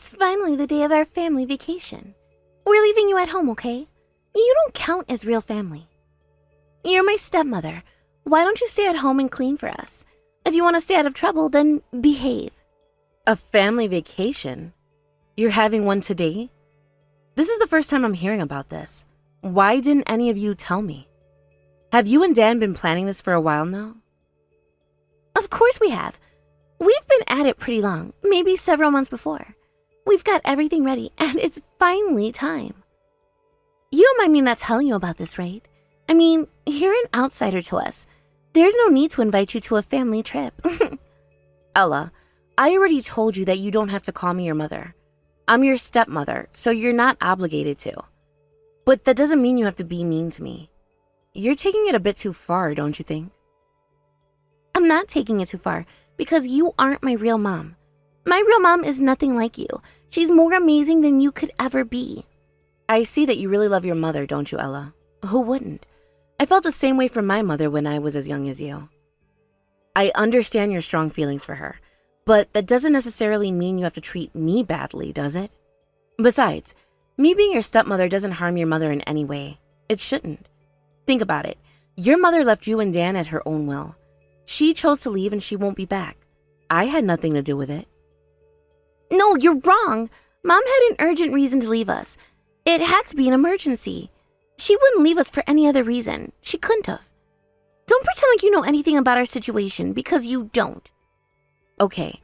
It's finally the day of our family vacation. We're leaving you at home, okay? You don't count as real family. You're my stepmother. Why don't you stay at home and clean for us? If you want to stay out of trouble, then behave. A family vacation? You're having one today? This is the first time I'm hearing about this. Why didn't any of you tell me? Have you and Dan been planning this for a while now? Of course we have. We've been at it pretty long, maybe several months before. We've got everything ready, and it's finally time. You don't mind me not telling you about this, right? I mean, you're an outsider to us. There's no need to invite you to a family trip. Ella, I already told you that you don't have to call me your mother. I'm your stepmother, so you're not obligated to. But that doesn't mean you have to be mean to me. You're taking it a bit too far, don't you think? I'm not taking it too far, because you aren't my real mom. My real mom is nothing like you. She's more amazing than you could ever be. I see that you really love your mother, don't you, Ella? Who wouldn't? I felt the same way for my mother when I was as young as you. I understand your strong feelings for her, but that doesn't necessarily mean you have to treat me badly, does it? Besides, me being your stepmother doesn't harm your mother in any way. It shouldn't. Think about it. Your mother left you and Dan at her own will. She chose to leave and she won't be back. I had nothing to do with it. No, you're wrong. Mom had an urgent reason to leave us. It had to be an emergency. She wouldn't leave us for any other reason. She couldn't have. Don't pretend like you know anything about our situation, because you don't. Okay.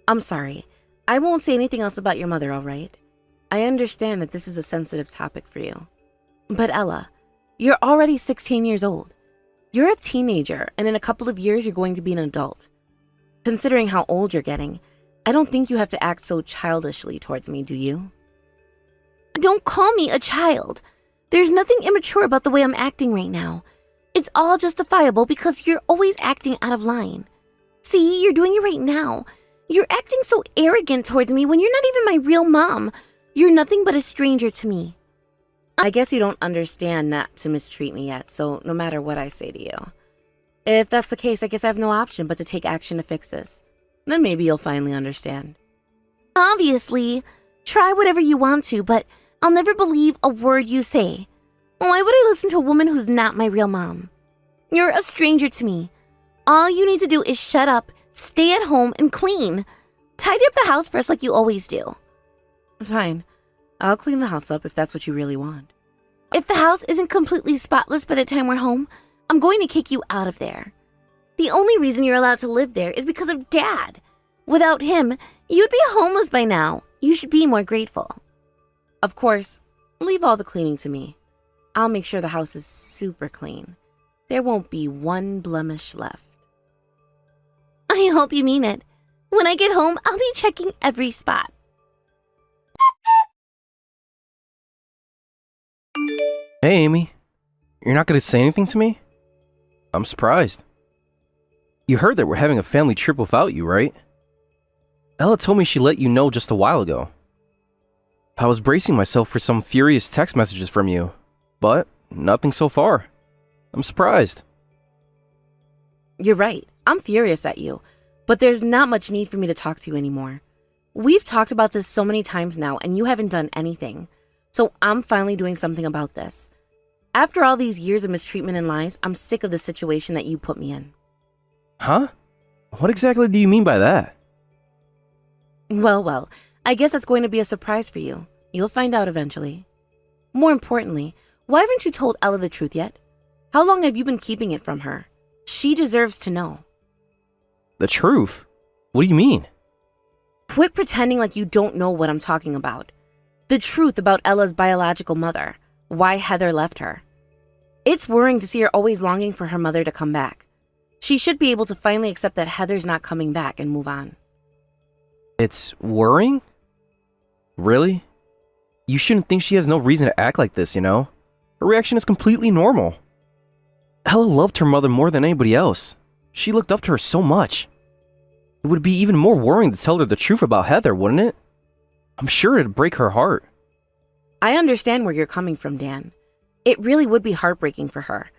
I'm sorry. I won't say anything else about your mother, all right? I understand that this is a sensitive topic for you. But Ella, you're already 16 years old. You're a teenager, and in a couple of years, you're going to be an adult. Considering how old you're getting, I don't think you have to act so childishly towards me, do you? Don't call me a child. There's nothing immature about the way I'm acting right now. It's all justifiable because you're always acting out of line. See, you're doing it right now. You're acting so arrogant towards me when you're not even my real mom. You're nothing but a stranger to me. I guess you don't understand not to mistreat me yet, so no matter what I say to you. If that's the case, I guess I have no option but to take action to fix this. Then maybe you'll finally understand. Obviously. Try whatever you want to, but I'll never believe a word you say. Why would I listen to a woman who's not my real mom? You're a stranger to me. All you need to do is shut up, stay at home, and clean. Tidy up the house for us like you always do. Fine. I'll clean the house up if that's what you really want. If the house isn't completely spotless by the time we're home, I'm going to kick you out of there. The only reason you're allowed to live there is because of Dad. Without him, you'd be homeless by now. You should be more grateful. Of course, leave all the cleaning to me. I'll make sure the house is super clean. There won't be one blemish left. I hope you mean it. When I get home, I'll be checking every spot. Hey, Amy. You're not going to say anything to me? I'm surprised. You heard that we're having a family trip without you, right? Ella told me she let you know just a while ago. I was bracing myself for some furious text messages from you, but nothing so far. I'm surprised. You're right. I'm furious at you, but there's not much need for me to talk to you anymore. We've talked about this so many times now, and you haven't done anything. So I'm finally doing something about this. After all these years of mistreatment and lies, I'm sick of the situation that you put me in. Huh? What exactly do you mean by that? Well, I guess that's going to be a surprise for you. You'll find out eventually. More importantly, why haven't you told Ella the truth yet? How long have you been keeping it from her? She deserves to know. The truth? What do you mean? Quit pretending like you don't know what I'm talking about. The truth about Ella's biological mother. Why Heather left her. It's worrying to see her always longing for her mother to come back. She should be able to finally accept that Heather's not coming back and move on. It's worrying? Really? You shouldn't think she has no reason to act like this, you know? Her reaction is completely normal. Ella loved her mother more than anybody else. She looked up to her so much. It would be even more worrying to tell her the truth about Heather, wouldn't it? I'm sure it'd break her heart. I understand where you're coming from, Dan. It really would be heartbreaking for her.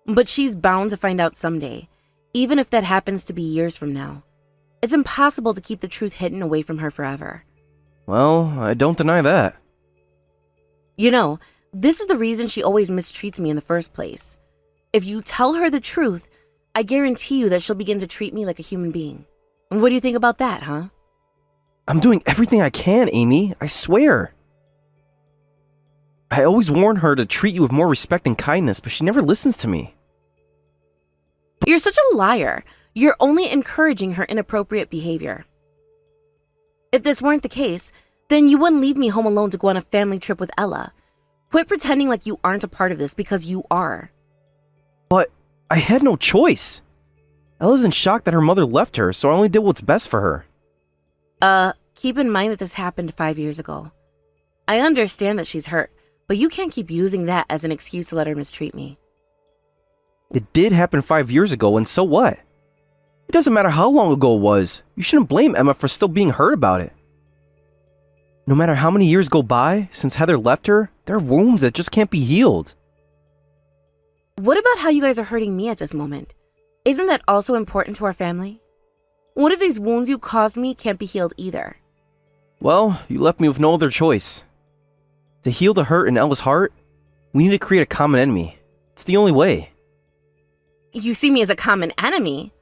But she's bound to find out someday, even if that happens to be years from now. It's impossible to keep the truth hidden away from her forever. Well, I don't deny that. You know, this is the reason she always mistreats me in the first place. If you tell her the truth, I guarantee you that she'll begin to treat me like a human being. What do you think about that, huh? I'm doing everything I can, Amy. I swear. I always warn her to treat you with more respect and kindness, but she never listens to me. You're such a liar. You're only encouraging her inappropriate behavior. If this weren't the case, then you wouldn't leave me home alone to go on a family trip with Ella. Quit pretending like you aren't a part of this because you are. But I had no choice. Ella's in shock that her mother left her, so I only did what's best for her. Keep in mind that this happened 5 years ago. I understand that she's hurt, but you can't keep using that as an excuse to let her mistreat me. It did happen 5 years ago, and so what? It doesn't matter how long ago it was. You shouldn't blame Emma for still being hurt about it. No matter how many years go by since Heather left her, there are wounds that just can't be healed. What about how you guys are hurting me at this moment? Isn't that also important to our family? What if these wounds you caused me can't be healed either? Well, you left me with no other choice. To heal the hurt in Ella's heart, we need to create a common enemy. It's the only way. You see me as a common enemy?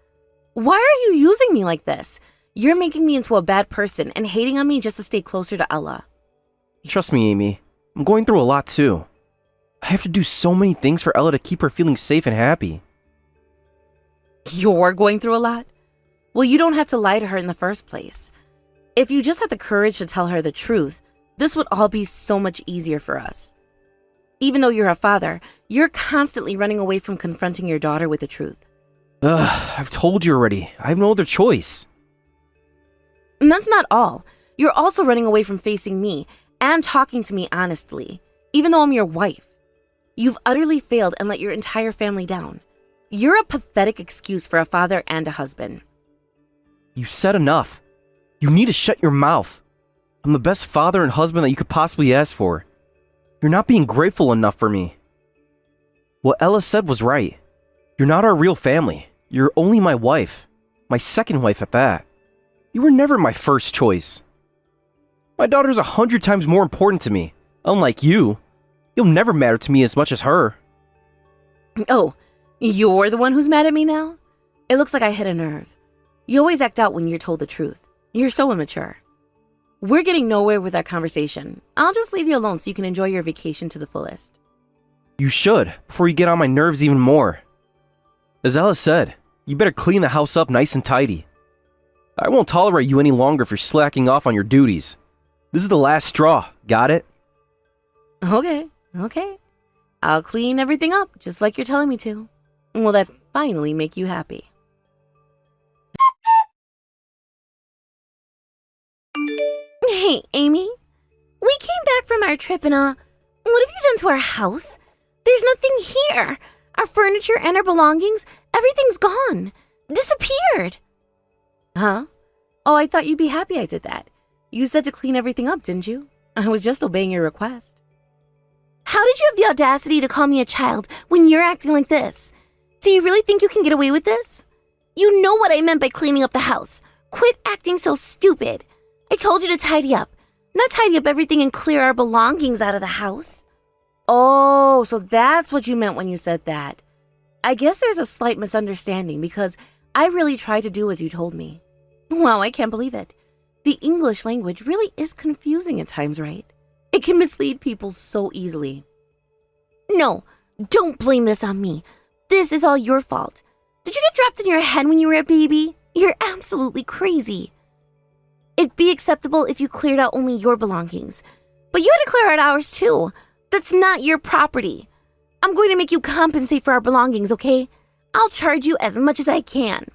Why are you using me like this? You're making me into a bad person and hating on me just to stay closer to Ella. Trust me, Amy. I'm going through a lot too. I have to do so many things for Ella to keep her feeling safe and happy. You're going through a lot? Well, you don't have to lie to her in the first place. If you just had the courage to tell her the truth, this would all be so much easier for us. Even though you're a father, you're constantly running away from confronting your daughter with the truth. Ugh, I've told you already. I have no other choice. And that's not all. You're also running away from facing me and talking to me honestly, even though I'm your wife. You've utterly failed and let your entire family down. You're a pathetic excuse for a father and a husband. You said enough. You need to shut your mouth. I'm the best father and husband that you could possibly ask for. You're not being grateful enough for me. What Ella said was right. You're not our real family. You're only my wife. My second wife at that. You were never my first choice. My daughter's 100 times more important to me. Unlike you. You'll never matter to me as much as her. Oh, you're the one who's mad at me now? It looks like I hit a nerve. You always act out when you're told the truth. You're so immature. We're getting nowhere with our conversation. I'll just leave you alone so you can enjoy your vacation to the fullest. You should, before you get on my nerves even more. As Ella said, you better clean the house up nice and tidy. I won't tolerate you any longer for slacking off on your duties. This is the last straw, got it? Okay. I'll clean everything up just like you're telling me to. Will that finally make you happy? Hey, Amy. We came back from our trip and, what have you done to our house? There's nothing here. Our furniture and our belongings, everything's gone. Disappeared. Huh? Oh, I thought you'd be happy I did that. You said to clean everything up, didn't you? I was just obeying your request. How did you have the audacity to call me a child when you're acting like this? Do you really think you can get away with this? You know what I meant by cleaning up the house. Quit acting so stupid. I told you to tidy up, not tidy up everything and clear our belongings out of the house. Oh, so that's what you meant when you said that. I guess there's a slight misunderstanding because I really tried to do as you told me. Wow, I can't believe it. The English language really is confusing at times, right? It can mislead people so easily. No, don't blame this on me. This is all your fault. Did you get dropped in your head when you were a baby? You're absolutely crazy. It'd be acceptable if you cleared out only your belongings. But you had to clear out ours too. That's not your property. I'm going to make you compensate for our belongings, okay? I'll charge you as much as I can.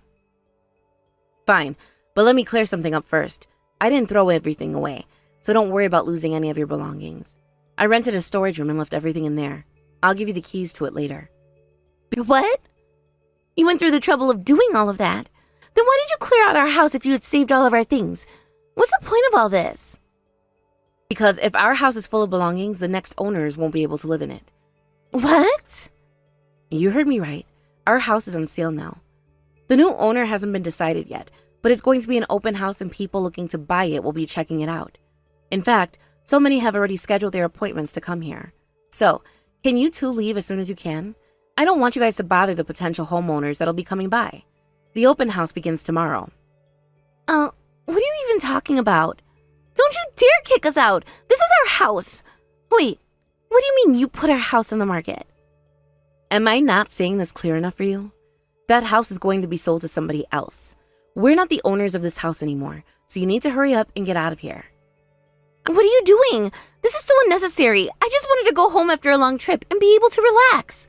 Fine, but let me clear something up first. I didn't throw everything away, so don't worry about losing any of your belongings. I rented a storage room and left everything in there. I'll give you the keys to it later. What? You went through the trouble of doing all of that? Then why did you clear out our house if you had saved all of our things? What's the point of all this? Because if our house is full of belongings, the next owners won't be able to live in it. What? You heard me right. Our house is on sale now. The new owner hasn't been decided yet, but it's going to be an open house and people looking to buy it will be checking it out. In fact, so many have already scheduled their appointments to come here. So, can you two leave as soon as you can? I don't want you guys to bother the potential homeowners that'll be coming by. The open house begins tomorrow. What are you even talking about? Don't you dare kick us out! This is our house! Wait, what do you mean you put our house on the market? Am I not saying this clear enough for you? That house is going to be sold to somebody else. We're not the owners of this house anymore, so you need to hurry up and get out of here. What are you doing? This is so unnecessary. I just wanted to go home after a long trip and be able to relax.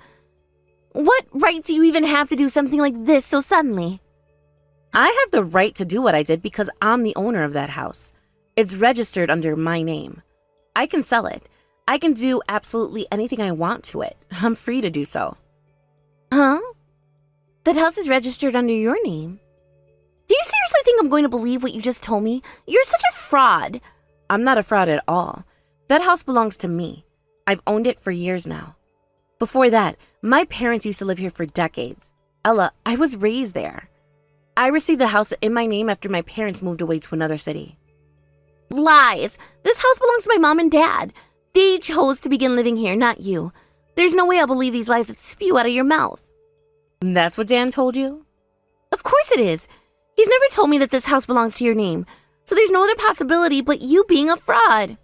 What right do you even have to do something like this so suddenly? I have the right to do what I did because I'm the owner of that house. It's registered under my name. I can sell it. I can do absolutely anything I want to it. I'm free to do so. Huh? That house is registered under your name. Do you seriously think I'm going to believe what you just told me? You're such a fraud. I'm not a fraud at all. That house belongs to me. I've owned it for years now. Before that, my parents used to live here for decades. Ella, I was raised there. I received the house in my name after my parents moved away to another city. Lies! This house belongs to my mom and dad. They chose to begin living here, not you. There's no way I'll believe these lies that spew out of your mouth. That's what Dan told you? Of course it is. He's never told me that this house belongs to your name, so there's no other possibility but you being a fraud.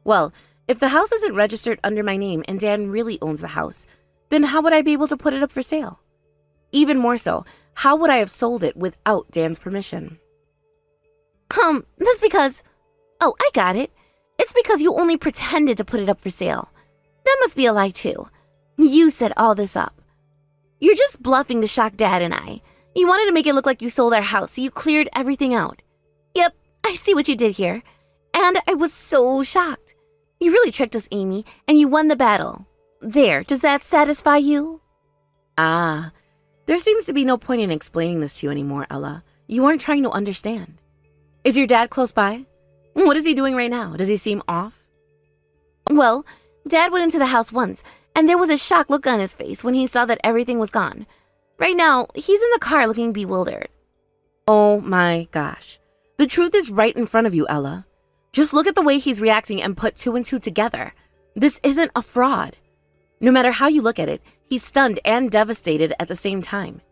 Well, if the house isn't registered under my name and Dan really owns the house, then how would I be able to put it up for sale? Even more so, how would I have sold it without Dan's permission? That's because... Oh, I got it. It's because you only pretended to put it up for sale. That must be a lie too. You set all this up. You're just bluffing to shock Dad and I. You wanted to make it look like you sold our house, so you cleared everything out. Yep, I see what you did here. And I was so shocked. You really tricked us, Amy, and you won the battle. There, does that satisfy you? Ah, there seems to be no point in explaining this to you anymore, Ella. You aren't trying to understand. Is your dad close by? What is he doing right now? Does he seem off? Well, Dad went into the house once, and there was a shocked look on his face when he saw that everything was gone. Right now, he's in the car looking bewildered. Oh my gosh. The truth is right in front of you, Ella. Just look at the way he's reacting and put two and two together. This isn't a fraud. No matter how you look at it, he's stunned and devastated at the same time.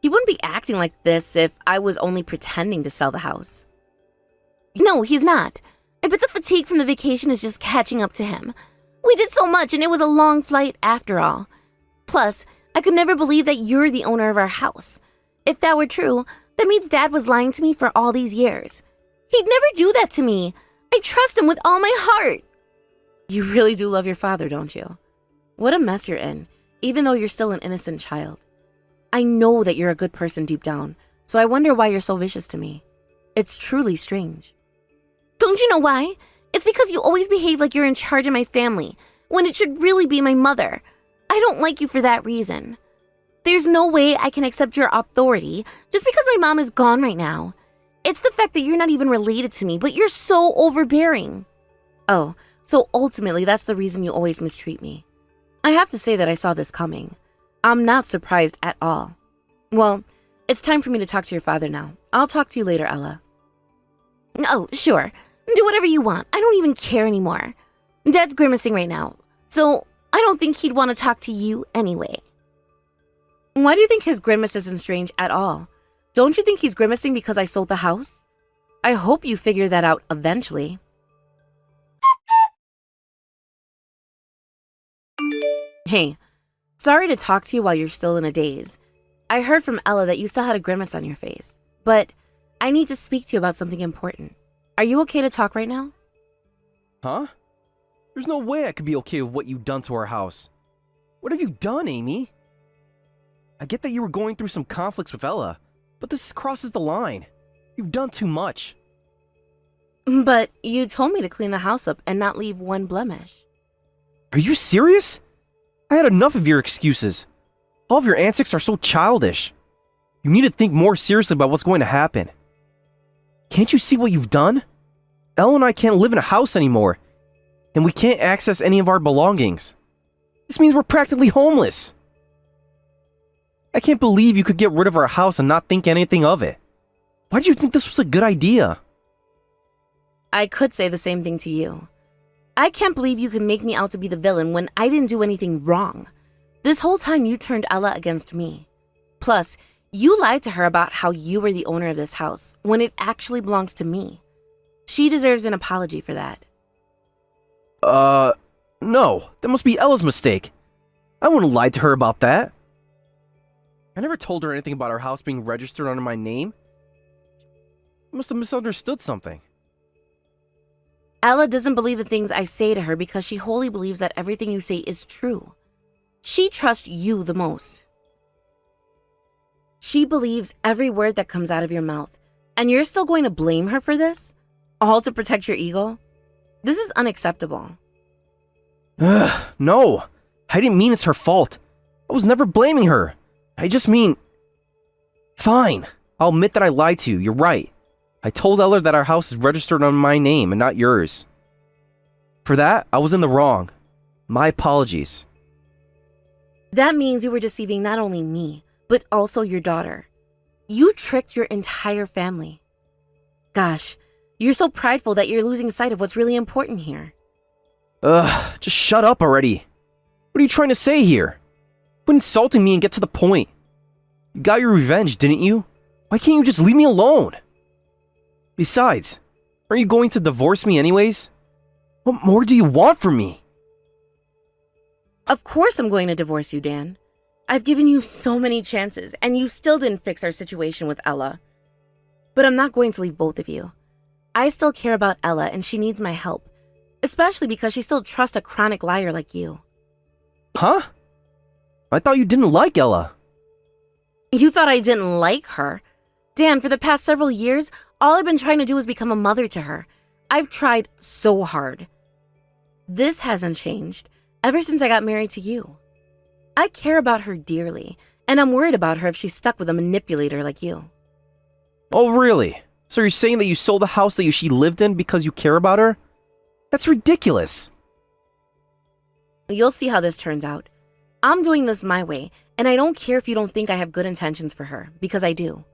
He wouldn't be acting like this if I was only pretending to sell the house. No, he's not. I bet the fatigue from the vacation is just catching up to him. We did so much and it was a long flight after all. Plus, I could never believe that you're the owner of our house. If that were true, that means Dad was lying to me for all these years. He'd never do that to me. I trust him with all my heart. You really do love your father, don't you? What a mess you're in, even though you're still an innocent child. I know that you're a good person deep down, so I wonder why you're so vicious to me. It's truly strange. Don't you know why? It's because you always behave like you're in charge of my family, when it should really be my mother. I don't like you for that reason. There's no way I can accept your authority just because my mom is gone right now. It's the fact that you're not even related to me, but you're so overbearing. Oh, so ultimately that's the reason you always mistreat me. I have to say that I saw this coming. I'm not surprised at all. Well, it's time for me to talk to your father now. I'll talk to you later, Ella. Oh, sure. Do whatever you want. I don't even care anymore. Dad's grimacing right now, so I don't think he'd want to talk to you anyway. Why do you think his grimace isn't strange at all? Don't you think he's grimacing because I sold the house? I hope you figure that out eventually. Hey, sorry to talk to you while you're still in a daze. I heard from Ella that you still had a grimace on your face, but I need to speak to you about something important. Are you okay to talk right now? Huh? There's no way I could be okay with what you've done to our house. What have you done, Amy? I get that you were going through some conflicts with Ella, but this crosses the line. You've done too much. But you told me to clean the house up and not leave one blemish. Are you serious? I had enough of your excuses. All of your antics are so childish. You need to think more seriously about what's going to happen. Can't you see what you've done? Elle and I can't live in a house anymore, and we can't access any of our belongings. This means we're practically homeless. I can't believe you could get rid of our house and not think anything of it. Why did you think this was a good idea? I could say the same thing to you. I can't believe you can make me out to be the villain when I didn't do anything wrong. This whole time you turned Ella against me. Plus, you lied to her about how you were the owner of this house when it actually belongs to me. She deserves an apology for that. No. That must be Ella's mistake. I wouldn't have lied to her about that. I never told her anything about our house being registered under my name. You must have misunderstood something. Ella doesn't believe the things I say to her because she wholly believes that everything you say is true. She trusts you the most. She believes every word that comes out of your mouth, and you're still going to blame her for this? All to protect your ego? This is unacceptable. No. I didn't mean it's her fault. I was never blaming her. I just mean... Fine. I'll admit that I lied to you. You're right. I told Ella that our house is registered under my name and not yours. For that, I was in the wrong. My apologies. That means you were deceiving not only me, but also your daughter. You tricked your entire family. Gosh, you're so prideful that you're losing sight of what's really important here. Just shut up already. What are you trying to say here? Quit insulting me and get to the point. You got your revenge, didn't you? Why can't you just leave me alone? Besides, aren't you going to divorce me anyways? What more do you want from me? Of course I'm going to divorce you, Dan. I've given you so many chances, and you still didn't fix our situation with Ella. But I'm not going to leave both of you. I still care about Ella, and she needs my help, especially because she still trusts a chronic liar like you. Huh? I thought you didn't like Ella. You thought I didn't like her? Dan, for the past several years, all I've been trying to do is become a mother to her. I've tried so hard. This hasn't changed ever since I got married to you. I care about her dearly, and I'm worried about her if she's stuck with a manipulator like you. Oh, really? So you're saying that you sold the house that she lived in because you care about her? That's ridiculous. You'll see how this turns out. I'm doing this my way, and I don't care if you don't think I have good intentions for her, because I do.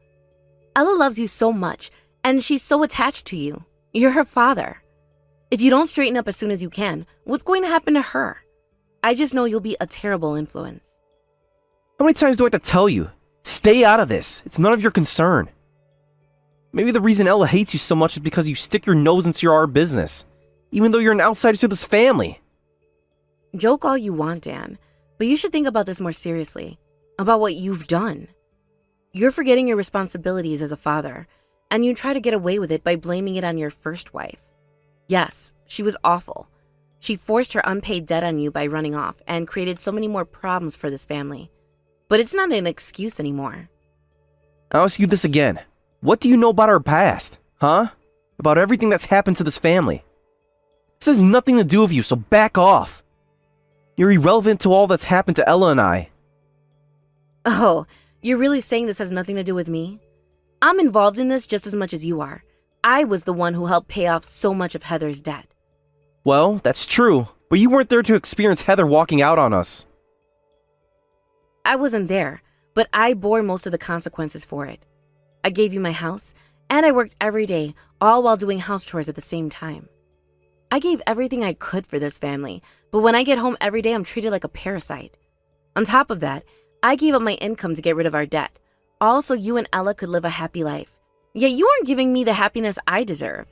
Ella loves you so much, and she's so attached to you. You're her father. If you don't straighten up as soon as you can, what's going to happen to her? I just know you'll be a terrible influence. How many times do I have to tell you? Stay out of this. It's none of your concern. Maybe the reason Ella hates you so much is because you stick your nose into our business, even though you're an outsider to this family. Joke all you want, Dan, but you should think about this more seriously, about what you've done. You're forgetting your responsibilities as a father, and you try to get away with it by blaming it on your first wife. Yes, she was awful. She forced her unpaid debt on you by running off and created so many more problems for this family. But it's not an excuse anymore. I'll ask you this again. What do you know about our past? Huh? About everything that's happened to this family? This has nothing to do with you, so back off. You're irrelevant to all that's happened to Ella and I. Oh, you're really saying this has nothing to do with me? I'm involved in this just as much as you are. I was the one who helped pay off so much of Heather's debt. Well, that's true, but you weren't there to experience Heather walking out on us. I wasn't there, but I bore most of the consequences for it. I gave you my house, and I worked every day, all while doing house chores at the same time. I gave everything I could for this family, but when I get home every day, I'm treated like a parasite. On top of that, I gave up my income to get rid of our debt, all so you and Ella could live a happy life. Yet you aren't giving me the happiness I deserve.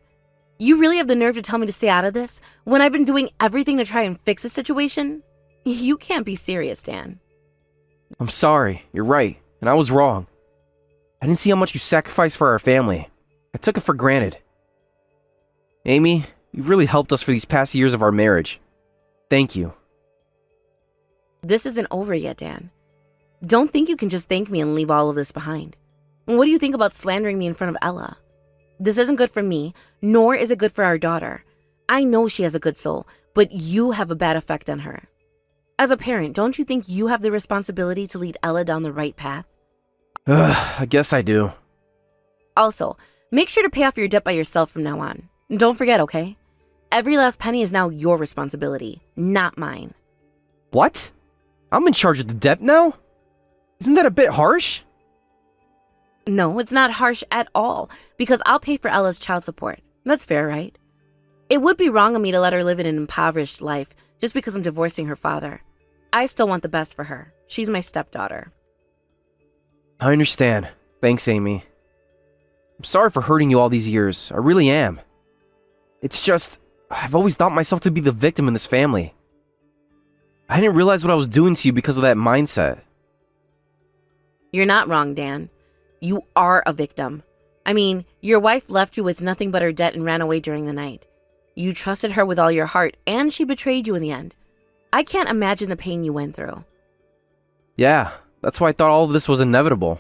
You really have the nerve to tell me to stay out of this when I've been doing everything to try and fix the situation? You can't be serious, Dan. I'm sorry, you're right, and I was wrong. I didn't see how much you sacrificed for our family. I took it for granted. Amy, you've really helped us for these past years of our marriage. Thank you. This isn't over yet, Dan. Don't think you can just thank me and leave all of this behind. What do you think about slandering me in front of Ella? This isn't good for me, nor is it good for our daughter. I know she has a good soul, but you have a bad effect on her. As a parent, don't you think you have the responsibility to lead Ella down the right path? I guess I do. Also, make sure to pay off your debt by yourself from now on. Don't forget, okay? Every last penny is now your responsibility, not mine. What? I'm in charge of the debt now? Isn't that a bit harsh? No, it's not harsh at all, because I'll pay for Ella's child support. That's fair, right? It would be wrong of me to let her live in an impoverished life just because I'm divorcing her father. I still want the best for her. She's my stepdaughter. I understand. Thanks, Amy. I'm sorry for hurting you all these years. I really am. It's just, I've always thought myself to be the victim in this family. I didn't realize what I was doing to you because of that mindset. You're not wrong, Dan. You are a victim. I mean, your wife left you with nothing but her debt and ran away during the night. You trusted her with all your heart, and she betrayed you in the end. I can't imagine the pain you went through. Yeah, that's why I thought all of this was inevitable.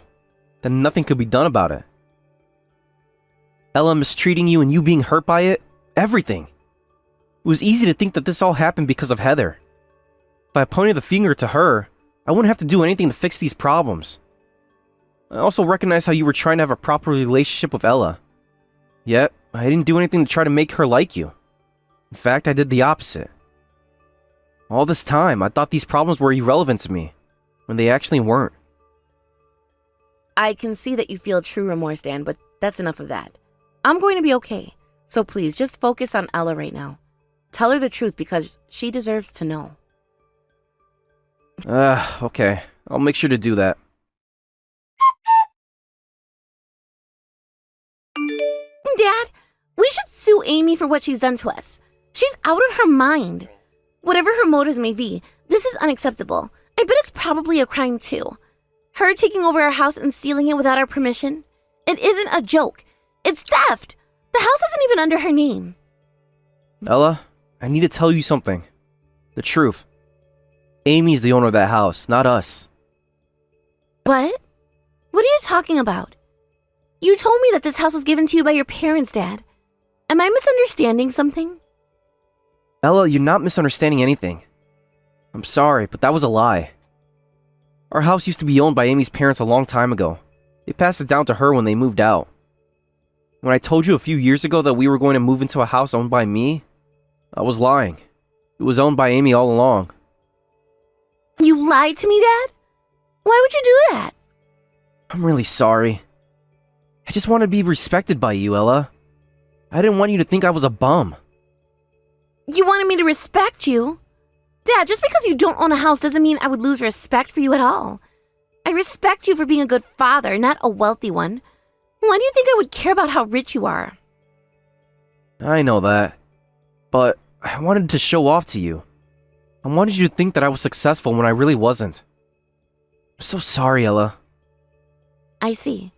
That nothing could be done about it. Ella mistreating you and you being hurt by it, everything. It was easy to think that this all happened because of Heather. If I pointed the finger to her, I wouldn't have to do anything to fix these problems. I also recognize how you were trying to have a proper relationship with Ella. Yet, I didn't do anything to try to make her like you. In fact, I did the opposite. All this time, I thought these problems were irrelevant to me, when they actually weren't. I can see that you feel true remorse, Dan, but that's enough of that. I'm going to be okay, so please just focus on Ella right now. Tell her the truth because she deserves to know. Okay. I'll make sure to do that. Dad, we should sue Amy for what she's done to us. She's out of her mind. Whatever her motives may be, this is unacceptable. I bet it's probably a crime too. Her taking over our house and stealing it without our permission. It isn't a joke. It's theft. The house isn't even under her name. Ella, I need to tell you something. The truth. Amy's the owner of that house, not us. What? What are you talking about? You told me that this house was given to you by your parents, Dad. Am I misunderstanding something? Ella, you're not misunderstanding anything. I'm sorry, but that was a lie. Our house used to be owned by Amy's parents a long time ago. They passed it down to her when they moved out. When I told you a few years ago that we were going to move into a house owned by me, I was lying. It was owned by Amy all along. You lied to me, Dad? Why would you do that? I'm really sorry. I just wanted to be respected by you, Ella. I didn't want you to think I was a bum. You wanted me to respect you? Dad, just because you don't own a house doesn't mean I would lose respect for you at all. I respect you for being a good father, not a wealthy one. Why do you think I would care about how rich you are? I know that. But I wanted to show off to you. I wanted you to think that I was successful when I really wasn't. I'm so sorry, Ella. I see.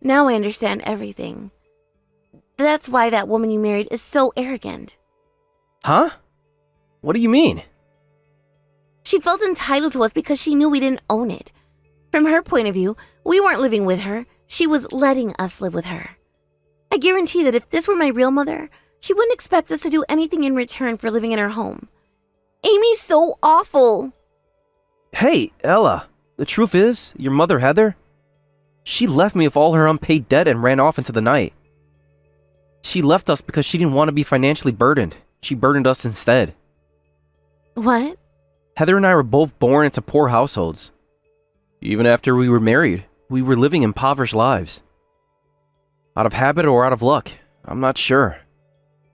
Now I understand everything. That's why that woman you married is so arrogant. Huh? What do you mean? She felt entitled to us because she knew we didn't own it. From her point of view, we weren't living with her. She was letting us live with her. I guarantee that if this were my real mother, she wouldn't expect us to do anything in return for living in her home. Amy's so awful. Hey, Ella. The truth is, your mother, Heather, she left me with all her unpaid debt and ran off into the night. She left us because she didn't want to be financially burdened. She burdened us instead. What? Heather and I were both born into poor households. Even after we were married, we were living impoverished lives. Out of habit or out of luck, I'm not sure.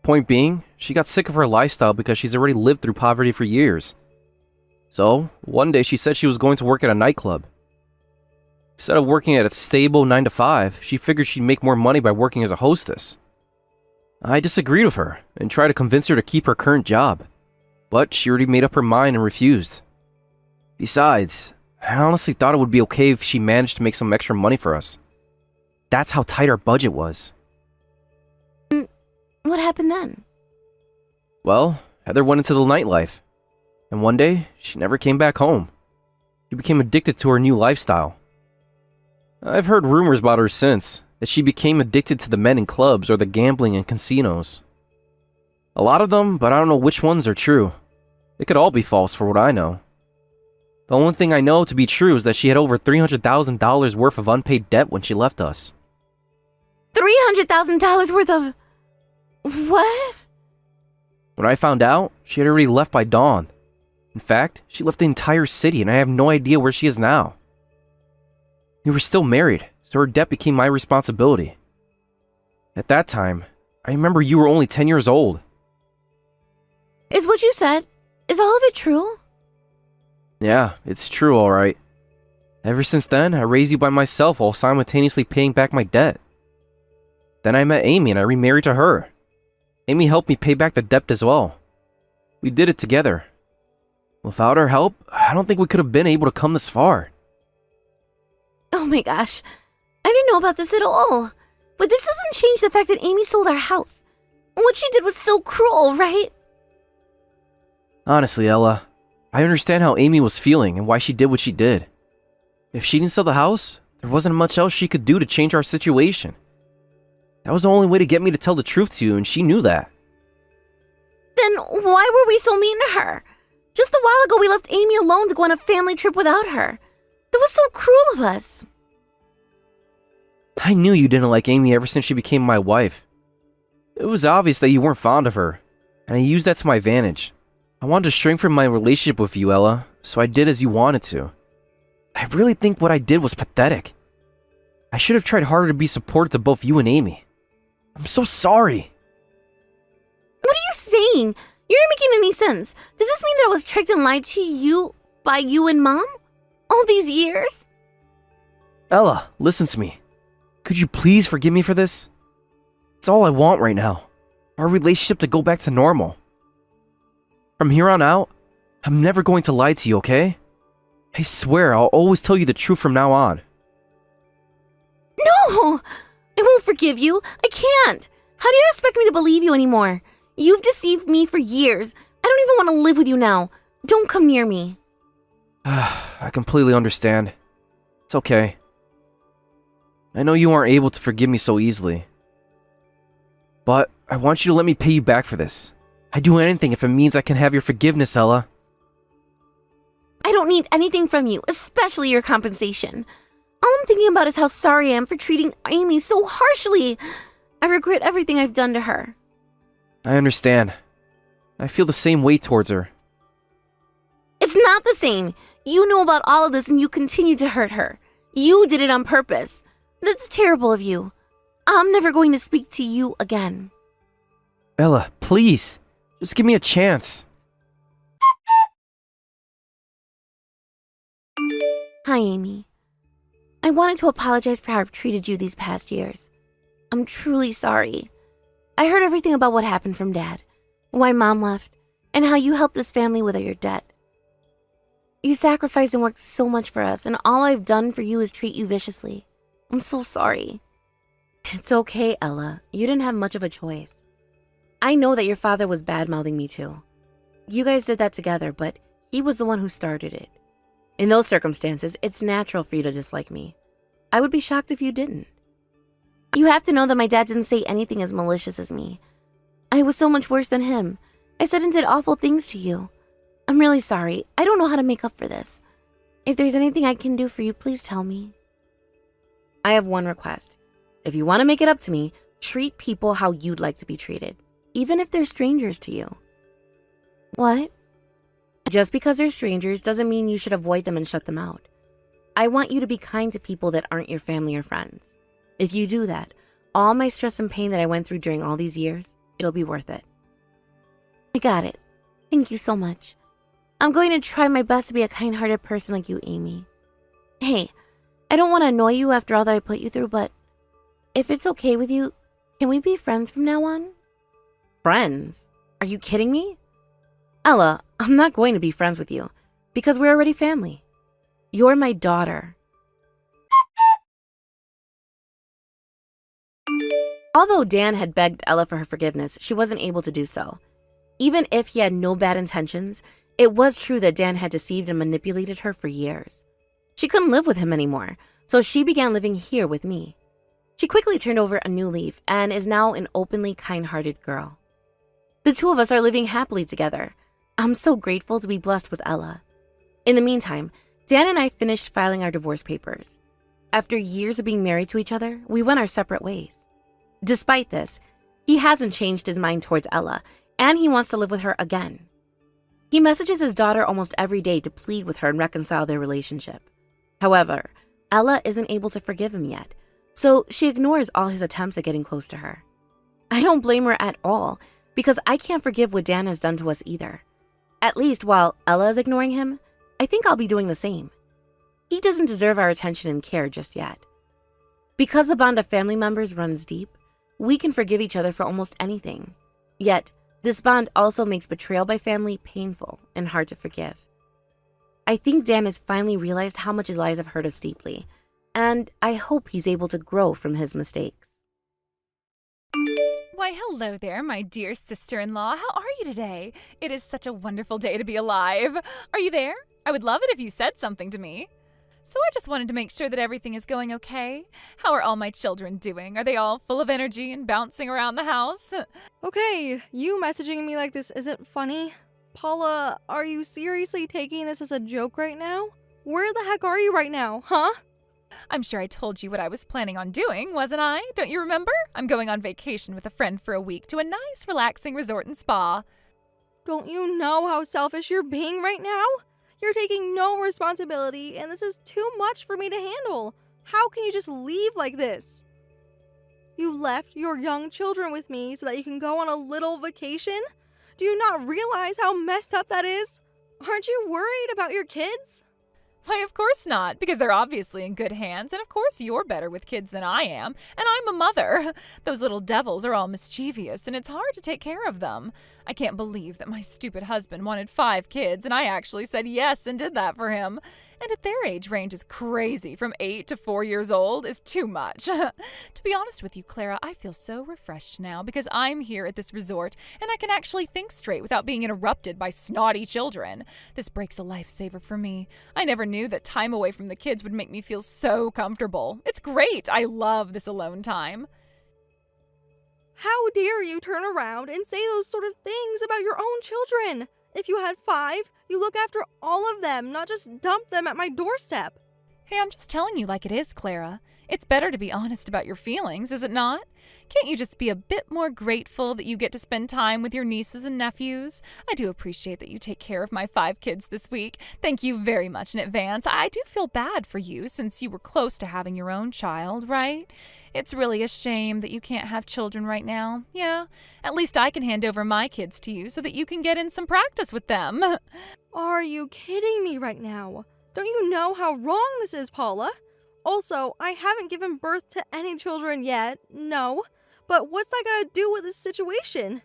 Point being, she got sick of her lifestyle because she's already lived through poverty for years. So, one day she said she was going to work at a nightclub. Instead of working at a stable 9 to 5, she figured she'd make more money by working as a hostess. I disagreed with her and tried to convince her to keep her current job, but she already made up her mind and refused. Besides, I honestly thought it would be okay if she managed to make some extra money for us. That's how tight our budget was. What happened then? Well, Heather went into the nightlife, and one day, she never came back home. She became addicted to her new lifestyle. I've heard rumors about her since, that she became addicted to the men in clubs or the gambling in casinos. A lot of them, but I don't know which ones are true. They could all be false for what I know. The only thing I know to be true is that she had over $300,000 worth of unpaid debt when she left us. $300,000 worth of... What? When I found out, she had already left by dawn. In fact, she left the entire city and I have no idea where she is now. We were still married, so her debt became my responsibility. At that time, I remember you were only 10 years old. Is what you said, is all of it true? Yeah, it's true, alright. Ever since then, I raised you by myself while simultaneously paying back my debt. Then I met Amy and I remarried to her. Amy helped me pay back the debt as well. We did it together. Without her help, I don't think we could have been able to come this far. Oh my gosh, I didn't know about this at all. But this doesn't change the fact that Amy sold our house. What she did was still cruel, right? Honestly, Ella, I understand how Amy was feeling and why she did what she did. If she didn't sell the house, there wasn't much else she could do to change our situation. That was the only way to get me to tell the truth to you, and she knew that. Then why were we so mean to her? Just a while ago we left Amy alone to go on a family trip without her. That was so cruel of us. I knew you didn't like Amy ever since she became my wife. It was obvious that you weren't fond of her, and I used that to my advantage. I wanted to strengthen my relationship with you, Ella, so I did as you wanted to. I really think what I did was pathetic. I should have tried harder to be supportive to both you and Amy. I'm so sorry. What are you saying? You're not making any sense. Does this mean that I was tricked and lied to you by you and Mom? All these years? Ella, listen to me. Could you please forgive me for this? It's all I want right now. Our relationship to go back to normal. From here on out, I'm never going to lie to you, okay? I swear I'll always tell you the truth from now on. No! I won't forgive you. I can't. How do you expect me to believe you anymore? You've deceived me for years. I don't even want to live with you now. Don't come near me. I completely understand. It's okay. I know you aren't able to forgive me so easily. But I want you to let me pay you back for this. I'd do anything if it means I can have your forgiveness, Ella. I don't need anything from you, especially your compensation. All I'm thinking about is how sorry I am for treating Amy so harshly. I regret everything I've done to her. I understand. I feel the same way towards her. It's not the same. You know about all of this and you continue to hurt her. You did it on purpose. That's terrible of you. I'm never going to speak to you again. Ella, please. Just give me a chance. Hi, Amy. I wanted to apologize for how I've treated you these past years. I'm truly sorry. I heard everything about what happened from Dad, why Mom left, and how you helped this family with your debt. You sacrificed and worked so much for us, and all I've done for you is treat you viciously. I'm so sorry. It's okay, Ella. You didn't have much of a choice. I know that your father was bad-mouthing me too. You guys did that together, but he was the one who started it. In those circumstances, it's natural for you to dislike me. I would be shocked if you didn't. You have to know that my dad didn't say anything as malicious as me. I was so much worse than him. I said and did awful things to you. I'm really sorry. I don't know how to make up for this. If there's anything I can do for you, please tell me. I have one request. If you want to make it up to me, treat people how you'd like to be treated, even if they're strangers to you. What? Just because they're strangers doesn't mean you should avoid them and shut them out. I want you to be kind to people that aren't your family or friends. If you do that, all my stress and pain that I went through during all these years, it'll be worth it. I got it. Thank you so much. I'm going to try my best to be a kind-hearted person like you, Amy. Hey, I don't want to annoy you after all that I put you through, but if it's okay with you, can we be friends from now on? Friends? Are you kidding me? Ella, I'm not going to be friends with you because we're already family. You're my daughter. Although Dan had begged Ella for her forgiveness, she wasn't able to do so. Even if he had no bad intentions, it was true that Dan had deceived and manipulated her for years. She couldn't live with him anymore, so she began living here with me. She quickly turned over a new leaf and is now an openly kind-hearted girl. The two of us are living happily together. I'm so grateful to be blessed with Ella. In the meantime, Dan and I finished filing our divorce papers. After years of being married to each other, we went our separate ways. Despite this, he hasn't changed his mind towards Ella, and he wants to live with her again. He messages his daughter almost every day to plead with her and reconcile their relationship. However, Ella isn't able to forgive him yet, so she ignores all his attempts at getting close to her. I don't blame her at all, because I can't forgive what Dan has done to us either. At least while Ella is ignoring him, I think I'll be doing the same. He doesn't deserve our attention and care just yet. Because the bond of family members runs deep, we can forgive each other for almost anything. Yet, this bond also makes betrayal by family painful and hard to forgive. I think Dan has finally realized how much his lies have hurt us deeply, and I hope he's able to grow from his mistakes. Why, hello there, my dear sister-in-law. How are you today? It is such a wonderful day to be alive. Are you there? I would love it if you said something to me. So I just wanted to make sure that everything is going okay. How are all my children doing? Are they all full of energy and bouncing around the house? Okay, you messaging me like this isn't funny. Paula, are you seriously taking this as a joke right now? Where the heck are you right now, huh? I'm sure I told you what I was planning on doing, wasn't I? Don't you remember? I'm going on vacation with a friend for a week to a nice, relaxing resort and spa. Don't you know how selfish you're being right now? You're taking no responsibility, and this is too much for me to handle. How can you just leave like this? You left your young children with me so that you can go on a little vacation? Do you not realize how messed up that is? Aren't you worried about your kids? Why, of course not, because they're obviously in good hands, and of course you're better with kids than I am, and I'm a mother. Those little devils are all mischievous, and it's hard to take care of them. I can't believe that my stupid husband wanted 5 kids, and I actually said yes and did that for him. And at their age range is crazy, from 8 to 4 years old is too much. To be honest with you, Clara, I feel so refreshed now because I'm here at this resort and I can actually think straight without being interrupted by snotty children. This break's a lifesaver for me. I never knew that time away from the kids would make me feel so comfortable. It's great. I love this alone time. How dare you turn around and say those sort of things about your own children? If you had 5, you look after all of them, not just dump them at my doorstep. Hey, I'm just telling you like it is, Clara. It's better to be honest about your feelings, is it not? Can't you just be a bit more grateful that you get to spend time with your nieces and nephews? I do appreciate that you take care of my 5 kids this week. Thank you very much in advance. I do feel bad for you since you were close to having your own child, right? It's really a shame that you can't have children right now. Yeah, at least I can hand over my kids to you so that you can get in some practice with them. Are you kidding me right now? Don't you know how wrong this is, Paula? Also, I haven't given birth to any children yet, no. But what's that got to do with this situation?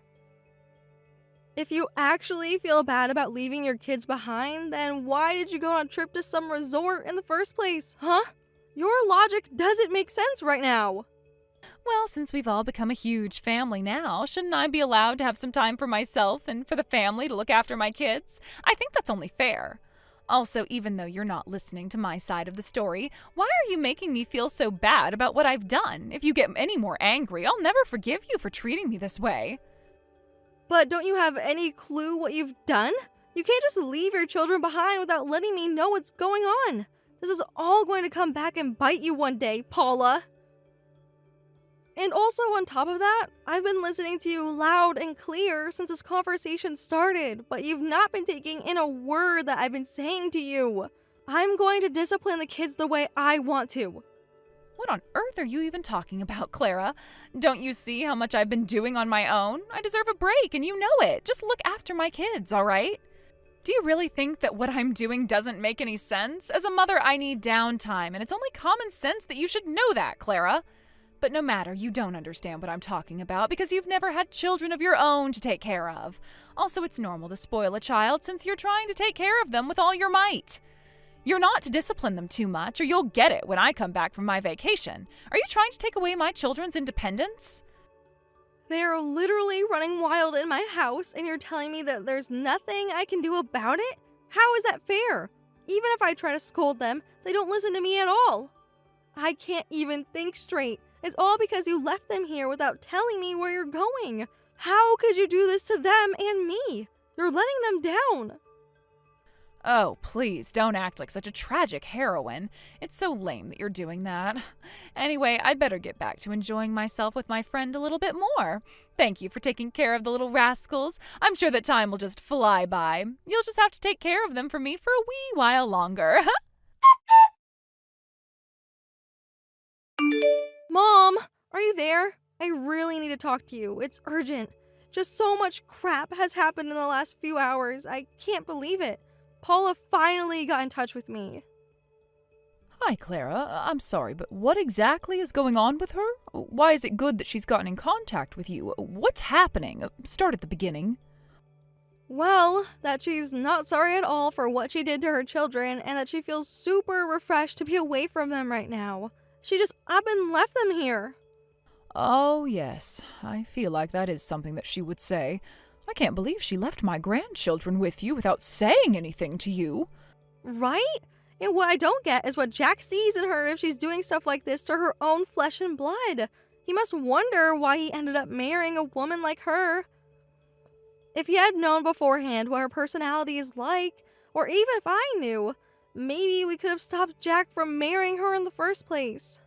If you actually feel bad about leaving your kids behind, then why did you go on a trip to some resort in the first place, huh? Your logic doesn't make sense right now. Well, since we've all become a huge family now, shouldn't I be allowed to have some time for myself and for the family to look after my kids? I think that's only fair. Also, even though you're not listening to my side of the story, why are you making me feel so bad about what I've done? If you get any more angry, I'll never forgive you for treating me this way. But don't you have any clue what you've done? You can't just leave your children behind without letting me know what's going on. This is all going to come back and bite you one day, Paula. And also on top of that, I've been listening to you loud and clear since this conversation started, but you've not been taking in a word that I've been saying to you. I'm going to discipline the kids the way I want to. What on earth are you even talking about, Clara? Don't you see how much I've been doing on my own? I deserve a break, and you know it. Just look after my kids, all right? Do you really think that what I'm doing doesn't make any sense? As a mother, I need downtime, and it's only common sense that you should know that, Clara. But no matter, you don't understand what I'm talking about because you've never had children of your own to take care of. Also, it's normal to spoil a child since you're trying to take care of them with all your might. You're not to discipline them too much, or you'll get it when I come back from my vacation. Are you trying to take away my children's independence? They're literally running wild in my house, and you're telling me that there's nothing I can do about it? How is that fair? Even if I try to scold them, they don't listen to me at all. I can't even think straight. It's all because you left them here without telling me where you're going. How could you do this to them and me? You're letting them down. Oh, please, don't act like such a tragic heroine. It's so lame that you're doing that. Anyway, I'd better get back to enjoying myself with my friend a little bit more. Thank you for taking care of the little rascals. I'm sure that time will just fly by. You'll just have to take care of them for me for a wee while longer. Mom, are you there? I really need to talk to you. It's urgent. Just so much crap has happened in the last few hours. I can't believe it. Paula finally got in touch with me. Hi, Clara. I'm sorry, but what exactly is going on with her? Why is it good that she's gotten in contact with you? What's happening? Start at the beginning. Well, that she's not sorry at all for what she did to her children, and that she feels super refreshed to be away from them right now. She just up and left them here. Oh, yes. I feel like that is something that she would say. I can't believe she left my grandchildren with you without saying anything to you. Right? And what I don't get is what Jack sees in her if she's doing stuff like this to her own flesh and blood. He must wonder why he ended up marrying a woman like her. If he had known beforehand what her personality is like, or even if I knew, maybe we could have stopped Jack from marrying her in the first place.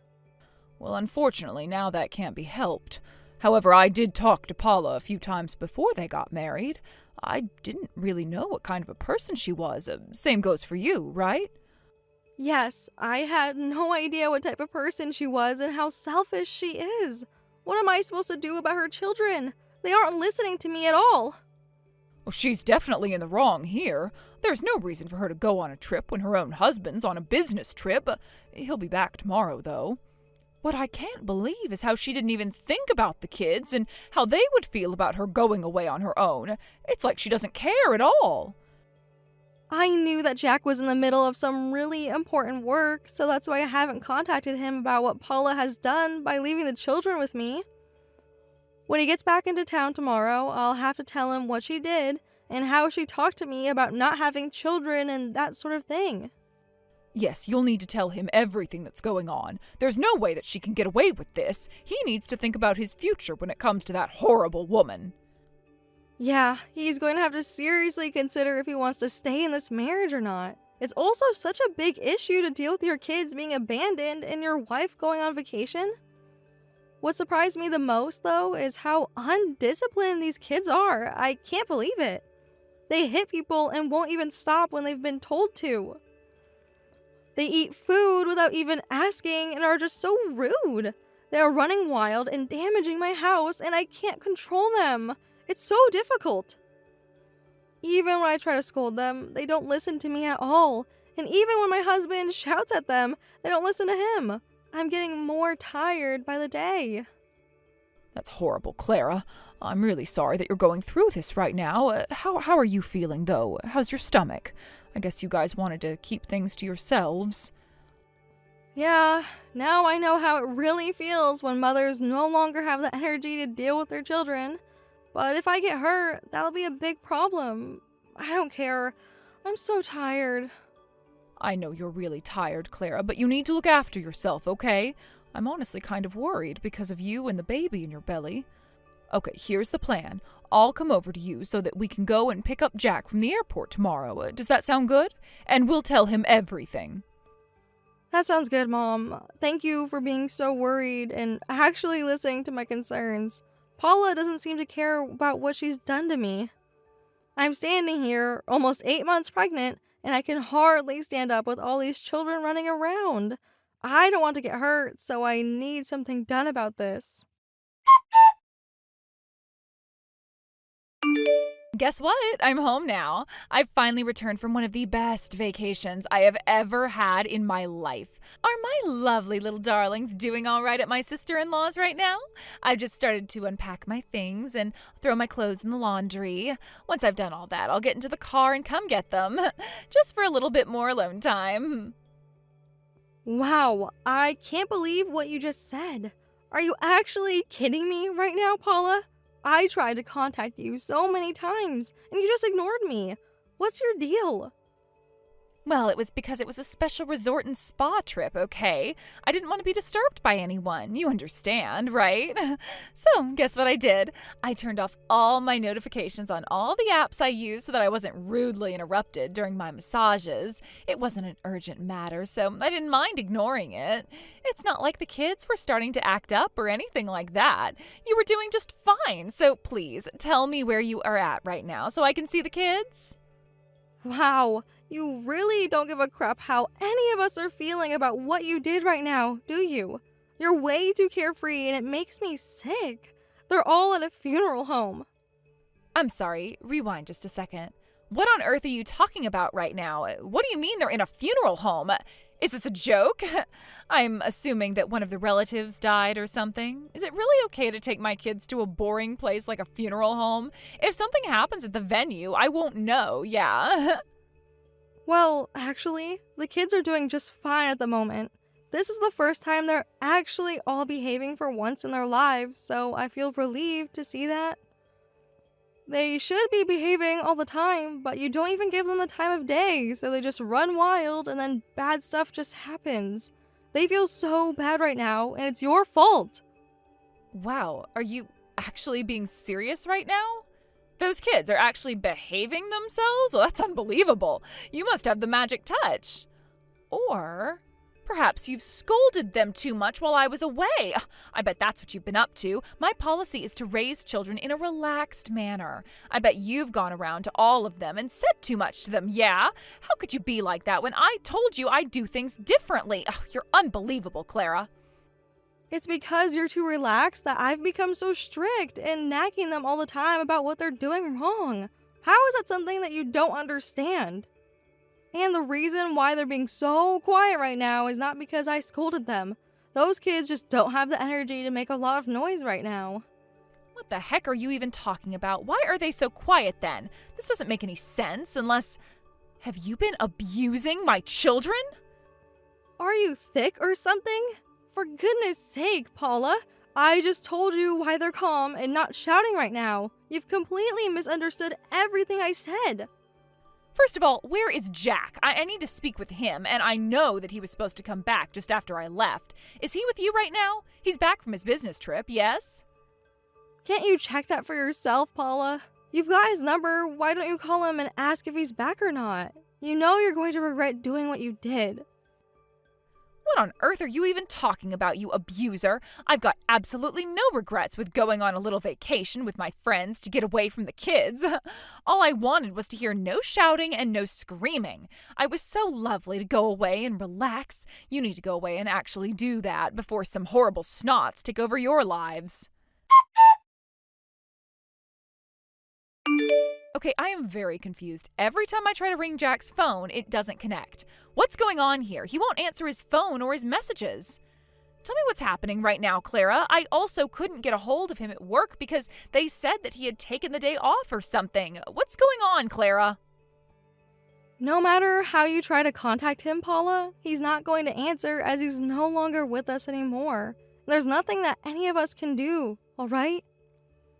Well, unfortunately, now that can't be helped. However, I did talk to Paula a few times before they got married. I didn't really know what kind of a person she was. Same goes for you, right? Yes, I had no idea what type of person she was and how selfish she is. What am I supposed to do about her children? They aren't listening to me at all. Well, she's definitely in the wrong here. There's no reason for her to go on a trip when her own husband's on a business trip. He'll be back tomorrow, though. What I can't believe is how she didn't even think about the kids and how they would feel about her going away on her own. It's like she doesn't care at all. I knew that Jack was in the middle of some really important work, so that's why I haven't contacted him about what Paula has done by leaving the children with me. When he gets back into town tomorrow, I'll have to tell him what she did and how she talked to me about not having children and that sort of thing. Yes, you'll need to tell him everything that's going on. There's no way that she can get away with this. He needs to think about his future when it comes to that horrible woman. Yeah, he's going to have to seriously consider if he wants to stay in this marriage or not. It's also such a big issue to deal with your kids being abandoned and your wife going on vacation. What surprised me the most, though, is how undisciplined these kids are. I can't believe it. They hit people and won't even stop when they've been told to. They eat food without even asking and are just so rude. They are running wild and damaging my house, and I can't control them. It's so difficult. Even when I try to scold them, they don't listen to me at all. And even when my husband shouts at them, they don't listen to him. I'm getting more tired by the day. That's horrible, Clara. I'm really sorry that you're going through this right now. How are you feeling, though? How's your stomach? I guess you guys wanted to keep things to yourselves. Yeah, now I know how it really feels when mothers no longer have the energy to deal with their children. But if I get hurt, that'll be a big problem. I don't care. I'm so tired. I know you're really tired, Clara, but you need to look after yourself, okay? I'm honestly kind of worried because of you and the baby in your belly. Okay, here's the plan. I'll come over to you so that we can go and pick up Jack from the airport tomorrow. Does that sound good? And we'll tell him everything. That sounds good, Mom. Thank you for being so worried and actually listening to my concerns. Paula doesn't seem to care about what she's done to me. I'm standing here, almost 8 months pregnant, and I can hardly stand up with all these children running around. I don't want to get hurt, so I need something done about this. Guess what? I'm home now. I've finally returned from one of the best vacations I have ever had in my life. Are my lovely little darlings doing all right at my sister-in-law's right now? I've just started to unpack my things and throw my clothes in the laundry. Once I've done all that, I'll get into the car and come get them, just for a little bit more alone time. Wow, I can't believe what you just said. Are you actually kidding me right now, Paula? I tried to contact you so many times, and you just ignored me. What's your deal? Well, it was because it was a special resort and spa trip, okay? I didn't want to be disturbed by anyone. You understand, right? So, guess what I did? I turned off all my notifications on all the apps I use so that I wasn't rudely interrupted during my massages. It wasn't an urgent matter, so I didn't mind ignoring it. It's not like the kids were starting to act up or anything like that. You were doing just fine, so please tell me where you are at right now so I can see the kids. Wow, you really don't give a crap how any of us are feeling about what you did right now, do you? You're way too carefree and it makes me sick. They're all at a funeral home. I'm sorry, rewind just a second. What on earth are you talking about right now? What do you mean they're in a funeral home? Is this a joke? I'm assuming that one of the relatives died or something. Is it really okay to take my kids to a boring place like a funeral home? If something happens at the venue, I won't know, yeah. Well, actually, the kids are doing just fine at the moment. This is the first time they're actually all behaving for once in their lives, so I feel relieved to see that. They should be behaving all the time, but you don't even give them the time of day, so they just run wild and then bad stuff just happens. They feel so bad right now, and it's your fault. Wow, are you actually being serious right now? Those kids are actually behaving themselves? Well, that's unbelievable. You must have the magic touch. Or perhaps you've scolded them too much while I was away. I bet that's what you've been up to. My policy is to raise children in a relaxed manner. I bet you've gone around to all of them and said too much to them, yeah? How could you be like that when I told you I do things differently? Oh, you're unbelievable, Clara. It's because you're too relaxed that I've become so strict and nagging them all the time about what they're doing wrong. How is that something that you don't understand? And the reason why they're being so quiet right now is not because I scolded them. Those kids just don't have the energy to make a lot of noise right now. What the heck are you even talking about? Why are they so quiet then? This doesn't make any sense unless... Have you been abusing my children? Are you thick or something? For goodness sake, Paula. I just told you why they're calm and not shouting right now. You've completely misunderstood everything I said. First of all, where is Jack? I need to speak with him, and I know that he was supposed to come back just after I left. Is he with you right now? He's back from his business trip, yes? Can't you check that for yourself, Paula? You've got his number. Why don't you call him and ask if he's back or not? You know you're going to regret doing what you did. What on earth are you even talking about, you abuser? I've got absolutely no regrets with going on a little vacation with my friends to get away from the kids. All I wanted was to hear no shouting and no screaming. I was so lovely to go away and relax. You need to go away and actually do that before some horrible snots take over your lives. Okay, I am very confused. Every time I try to ring Jack's phone, it doesn't connect. What's going on here? He won't answer his phone or his messages. Tell me what's happening right now, Clara. I also couldn't get a hold of him at work because they said that he had taken the day off or something. What's going on, Clara? No matter how you try to contact him, Paula, he's not going to answer as he's no longer with us anymore. There's nothing that any of us can do, all right?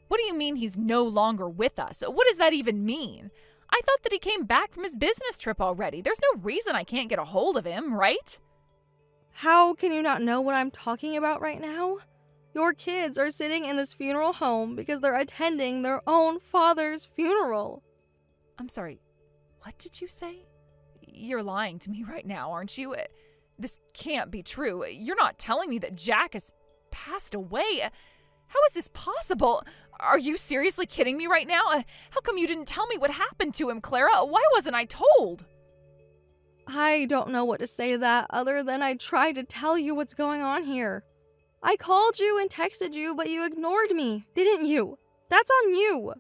What do you mean he's no longer with us? What does that even mean? I thought that he came back from his business trip already. There's no reason I can't get a hold of him, right? How can you not know what I'm talking about right now? Your kids are sitting in this funeral home because they're attending their own father's funeral. I'm sorry, what did you say? You're lying to me right now, aren't you? This can't be true. You're not telling me that Jack has passed away. How is this possible? Are you seriously kidding me right now? How come you didn't tell me what happened to him, Clara? Why wasn't I told? I don't know what to say to that other than I tried to tell you what's going on here. I called you and texted you, but you ignored me, didn't you? That's on you.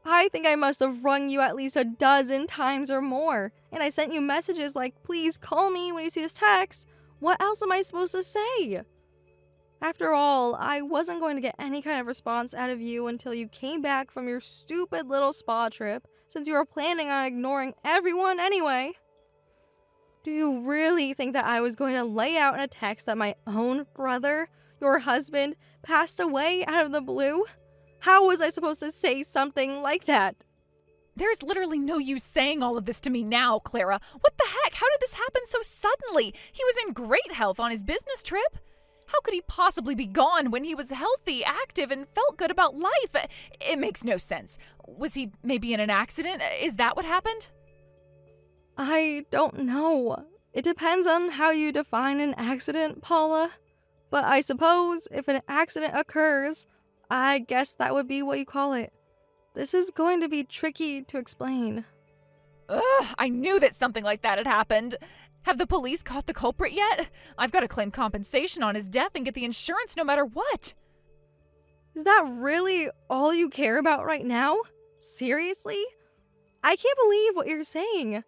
I think I must have rung you at least a dozen times or more, and I sent you messages like, please call me when you see this text. What else am I supposed to say? After all, I wasn't going to get any kind of response out of you until you came back from your stupid little spa trip, since you were planning on ignoring everyone anyway. Do you really think that I was going to lay out in a text that my own brother, your husband, passed away out of the blue? How was I supposed to say something like that? There's literally no use saying all of this to me now, Clara. What the heck? How did this happen so suddenly? He was in great health on his business trip. How could he possibly be gone when he was healthy, active, and felt good about life? It makes no sense. Was he maybe in an accident? Is that what happened? I don't know. It depends on how you define an accident, Paula. But I suppose if an accident occurs, I guess that would be what you call it. This is going to be tricky to explain. Ugh, I knew that something like that had happened. Have the police caught the culprit yet? I've got to claim compensation on his death and get the insurance no matter what. Is that really all you care about right now? Seriously? I can't believe what you're saying.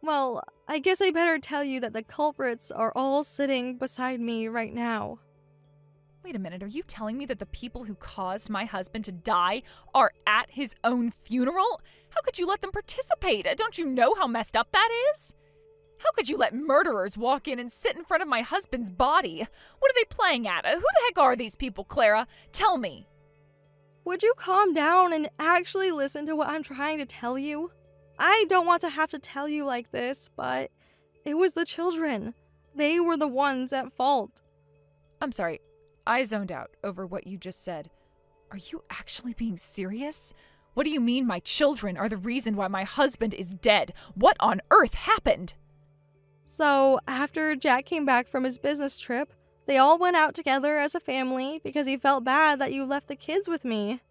Well, I guess I better tell you that the culprits are all sitting beside me right now. Wait a minute, are you telling me that the people who caused my husband to die are at his own funeral? How could you let them participate? Don't you know how messed up that is? How could you let murderers walk in and sit in front of my husband's body? What are they playing at? Who the heck are these people, Clara? Tell me. Would you calm down and actually listen to what I'm trying to tell you? I don't want to have to tell you like this, but it was the children. They were the ones at fault. I'm sorry, I zoned out over what you just said. Are you actually being serious? What do you mean my children are the reason why my husband is dead? What on earth happened? So, after Jack came back from his business trip, they all went out together as a family because he felt bad that you left the kids with me.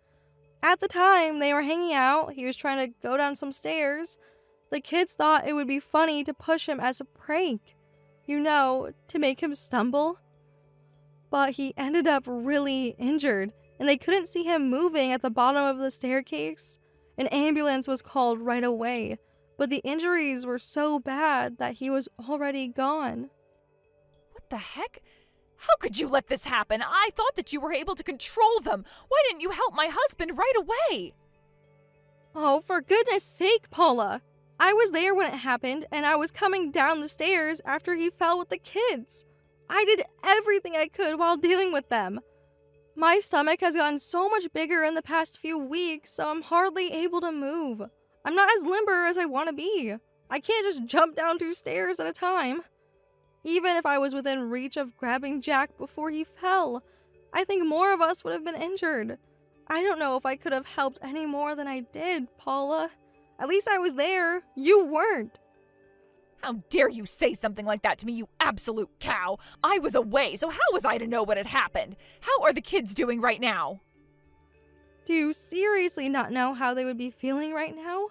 At the time they were hanging out, he was trying to go down some stairs. The kids thought it would be funny to push him as a prank, to make him stumble. But he ended up really injured, and they couldn't see him moving at the bottom of the staircase. An ambulance was called right away, but the injuries were so bad that he was already gone. What the heck? How could you let this happen? I thought that you were able to control them. Why didn't you help my husband right away? Oh, for goodness sake, Paula. I was there when it happened, and I was coming down the stairs after he fell with the kids. I did everything I could while dealing with them. My stomach has gotten so much bigger in the past few weeks, so I'm hardly able to move. I'm not as limber as I want to be. I can't just jump down 2 stairs at a time. Even if I was within reach of grabbing Jack before he fell, I think more of us would have been injured. I don't know if I could have helped any more than I did, Paula. At least I was there. You weren't. How dare you say something like that to me, you absolute cow! I was away, so how was I to know what had happened? How are the kids doing right now? Do you seriously not know how they would be feeling right now?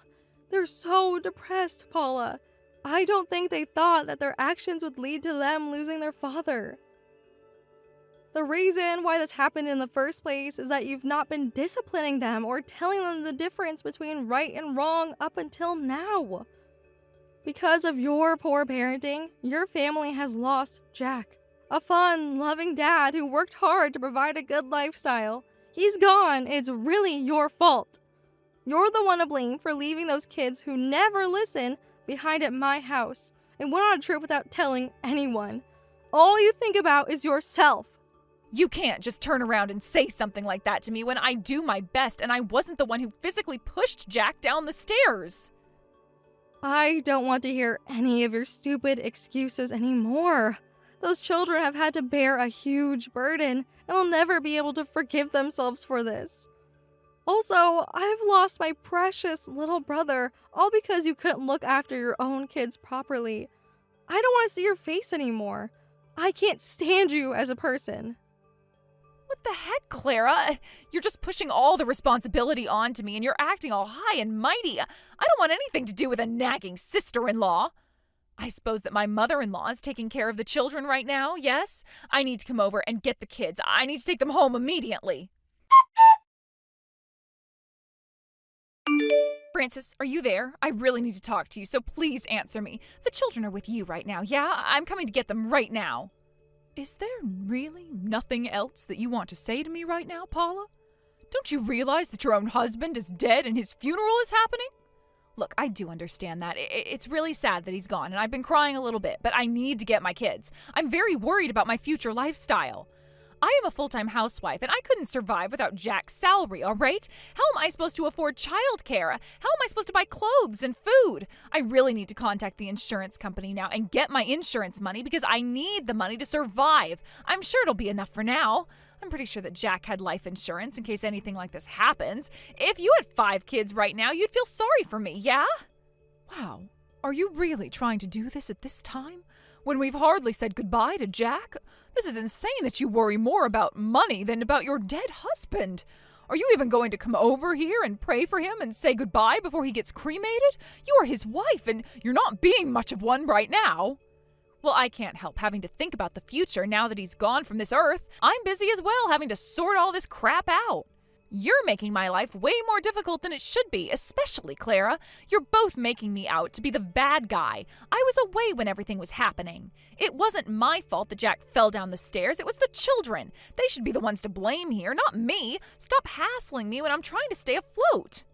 They're so depressed, Paula. I don't think they thought that their actions would lead to them losing their father. The reason why this happened in the first place is that you've not been disciplining them or telling them the difference between right and wrong up until now. Because of your poor parenting, your family has lost Jack, a fun, loving dad who worked hard to provide a good lifestyle. He's gone, and it's really your fault. You're the one to blame for leaving those kids who never listen behind at my house and went on a trip without telling anyone. All you think about is yourself. You can't just turn around and say something like that to me when I do my best and I wasn't the one who physically pushed Jack down the stairs. I don't want to hear any of your stupid excuses anymore. Those children have had to bear a huge burden and will never be able to forgive themselves for this. Also, I've lost my precious little brother, all because you couldn't look after your own kids properly. I don't want to see your face anymore. I can't stand you as a person. What the heck, Clara? You're just pushing all the responsibility onto me and you're acting all high and mighty. I don't want anything to do with a nagging sister-in-law. I suppose that my mother-in-law is taking care of the children right now, yes? I need to come over and get the kids. I need to take them home immediately. Francis, are you there? I really need to talk to you, so please answer me. The children are with you right now, yeah? I'm coming to get them right now. Is there really nothing else that you want to say to me right now, Paula? Don't you realize that your own husband is dead and his funeral is happening? Look, I do understand that. It's really sad that he's gone, and I've been crying a little bit, but I need to get my kids. I'm very worried about my future lifestyle. I am a full-time housewife, and I couldn't survive without Jack's salary, all right? How am I supposed to afford childcare? How am I supposed to buy clothes and food? I really need to contact the insurance company now and get my insurance money because I need the money to survive. I'm sure it'll be enough for now. I'm pretty sure that Jack had life insurance in case anything like this happens. If you had 5 kids right now, you'd feel sorry for me, yeah? Wow, are you really trying to do this at this time? When we've hardly said goodbye to Jack? This is insane that you worry more about money than about your dead husband. Are you even going to come over here and pray for him and say goodbye before he gets cremated? You are his wife, and you're not being much of one right now. Well, I can't help having to think about the future now that he's gone from this earth. I'm busy as well, having to sort all this crap out. You're making my life way more difficult than it should be, especially Clara. You're both making me out to be the bad guy. I was away when everything was happening. It wasn't my fault that Jack fell down the stairs. It was the children. They should be the ones to blame here, not me. Stop hassling me when I'm trying to stay afloat.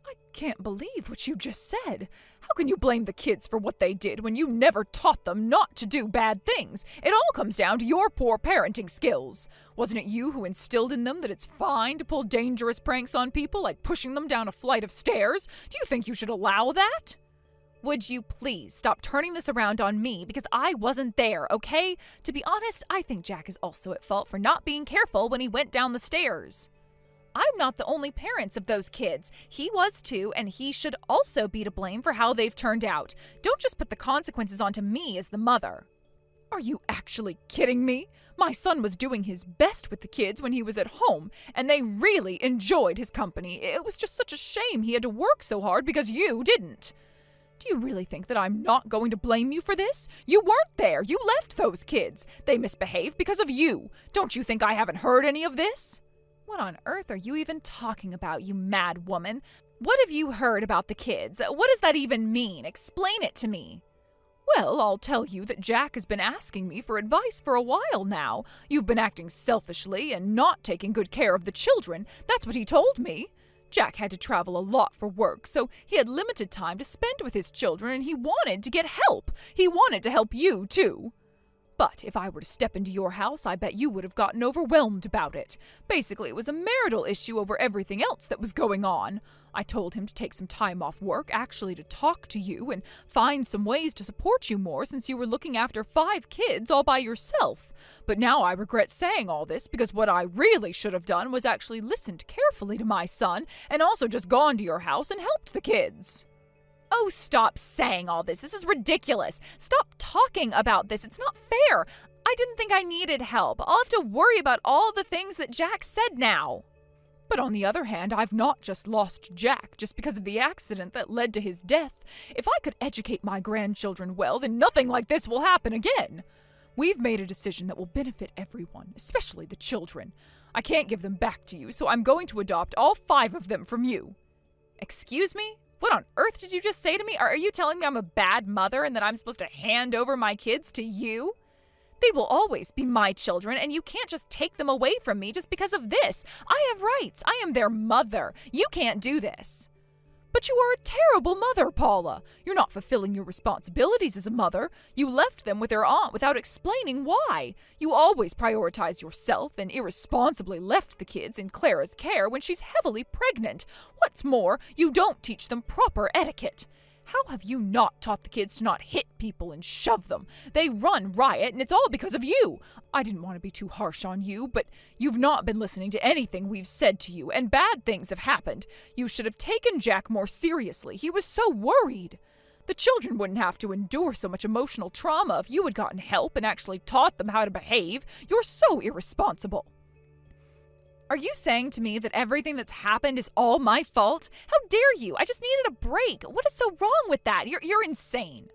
I can't believe what you just said. How can you blame the kids for what they did when you never taught them not to do bad things? It all comes down to your poor parenting skills. Wasn't it you who instilled in them that it's fine to pull dangerous pranks on people, like pushing them down a flight of stairs? Do you think you should allow that? Would you please stop turning this around on me because I wasn't there, okay? To be honest, I think Jack is also at fault for not being careful when he went down the stairs. I'm not the only parents of those kids. He was too, and he should also be to blame for how they've turned out. Don't just put the consequences onto me as the mother. Are you actually kidding me? My son was doing his best with the kids when he was at home, and they really enjoyed his company. It was just such a shame he had to work so hard because you didn't. Do you really think that I'm not going to blame you for this? You weren't there. You left those kids. They misbehaved because of you. Don't you think I haven't heard any of this? What on earth are you even talking about, you mad woman? What have you heard about the kids? What does that even mean? Explain it to me. Well, I'll tell you that Jack has been asking me for advice for a while now. You've been acting selfishly and not taking good care of the children. That's what he told me. Jack had to travel a lot for work, so he had limited time to spend with his children, and he wanted to get help. He wanted to help you, too. But if I were to step into your house, I bet you would have gotten overwhelmed about it. Basically, it was a marital issue over everything else that was going on. I told him to take some time off work, actually to talk to you and find some ways to support you more since you were looking after 5 kids all by yourself. But now I regret saying all this because what I really should have done was actually listened carefully to my son and also just gone to your house and helped the kids. Oh, stop saying all this. This is ridiculous. Stop talking about this. It's not fair. I didn't think I needed help. I'll have to worry about all the things that Jack said now. But on the other hand, I've not just lost Jack just because of the accident that led to his death. If I could educate my grandchildren well, then nothing like this will happen again. We've made a decision that will benefit everyone, especially the children. I can't give them back to you, so I'm going to adopt all 5 of them from you. Excuse me? What on earth did you just say to me? Are you telling me I'm a bad mother and that I'm supposed to hand over my kids to you? They will always be my children, and you can't just take them away from me just because of this. I have rights. I am their mother. You can't do this. But you are a terrible mother, Paula. You're not fulfilling your responsibilities as a mother. You left them with their aunt without explaining why. You always prioritize yourself and irresponsibly left the kids in Clara's care when she's heavily pregnant. What's more, you don't teach them proper etiquette. How have you not taught the kids to not hit people and shove them? They run riot, and it's all because of you. I didn't want to be too harsh on you, but you've not been listening to anything we've said to you, and bad things have happened. You should have taken Jack more seriously. He was so worried. The children wouldn't have to endure so much emotional trauma if you had gotten help and actually taught them how to behave. You're so irresponsible. Are you saying to me that everything that's happened is all my fault? How dare you? I just needed a break. What is so wrong with that? You're insane.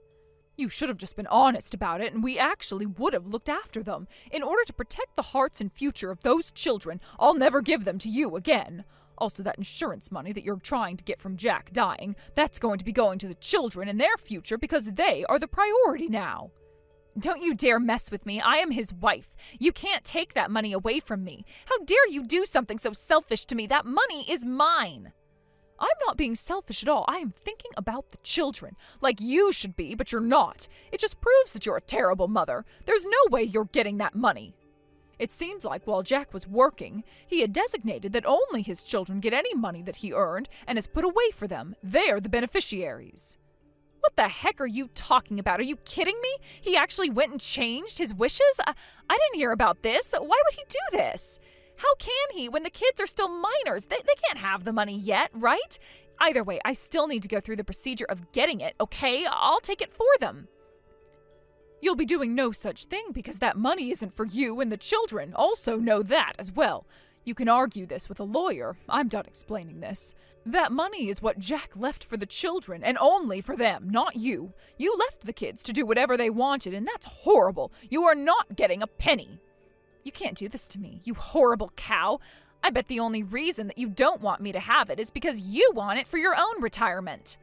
You should have just been honest about it, and we actually would have looked after them. In order to protect the hearts and future of those children, I'll never give them to you again. Also, that insurance money that you're trying to get from Jack dying, that's going to be going to the children and their future because they are the priority now. Don't you dare mess with me. I am his wife. You can't take that money away from me. How dare you do something so selfish to me? That money is mine. I'm not being selfish at all. I am thinking about the children, like you should be, but you're not. It just proves that you're a terrible mother. There's no way you're getting that money. It seems like while Jack was working, he had designated that only his children get any money that he earned and has put away for them. They're the beneficiaries. What the heck are you talking about? Are you kidding me? He actually went and changed his wishes? I didn't hear about this. Why would he do this? How can he when the kids are still minors? They can't have the money yet, right? Either way, I still need to go through the procedure of getting it, okay? I'll take it for them. You'll be doing no such thing because that money isn't for you, and the children also know that as well. You can argue this with a lawyer. I'm done explaining this. That money is what Jack left for the children, and only for them, not you. You left the kids to do whatever they wanted, and that's horrible. You are not getting a penny. You can't do this to me, you horrible cow. I bet the only reason that you don't want me to have it is because you want it for your own retirement.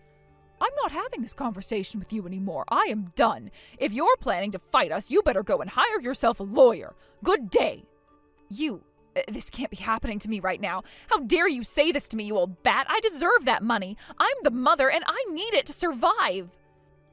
I'm not having this conversation with you anymore. I am done. If you're planning to fight us, you better go and hire yourself a lawyer. Good day. This can't be happening to me right now. How dare you say this to me, you old bat? I deserve that money. I'm the mother and I need it to survive.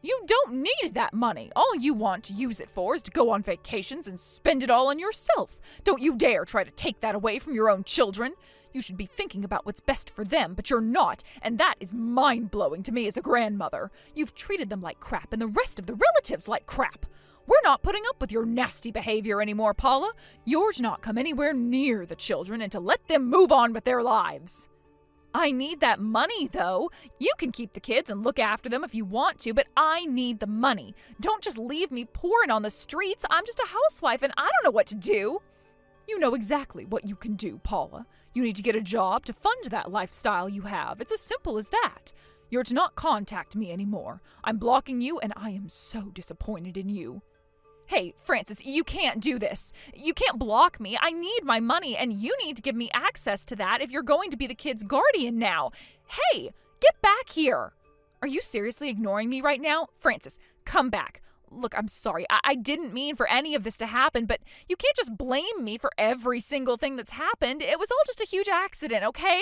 You don't need that money. All you want to use it for is to go on vacations and spend it all on yourself. Don't you dare try to take that away from your own children. You should be thinking about what's best for them, but you're not, and that is mind-blowing to me as a grandmother. You've treated them like crap and the rest of the relatives like crap. We're not putting up with your nasty behavior anymore, Paula. You're to not come anywhere near the children and to let them move on with their lives. I need that money, though. You can keep the kids and look after them if you want to, but I need the money. Don't just leave me pouring on the streets. I'm just a housewife and I don't know what to do. You know exactly what you can do, Paula. You need to get a job to fund that lifestyle you have. It's as simple as that. You're to not contact me anymore. I'm blocking you and I am so disappointed in you. Hey, Francis, you can't do this. You can't block me. I need my money, and you need to give me access to that if you're going to be the kid's guardian now. Hey, get back here. Are you seriously ignoring me right now? Francis, come back. Look, I'm sorry. I didn't mean for any of this to happen, but you can't just blame me for every single thing that's happened. It was all just a huge accident, okay?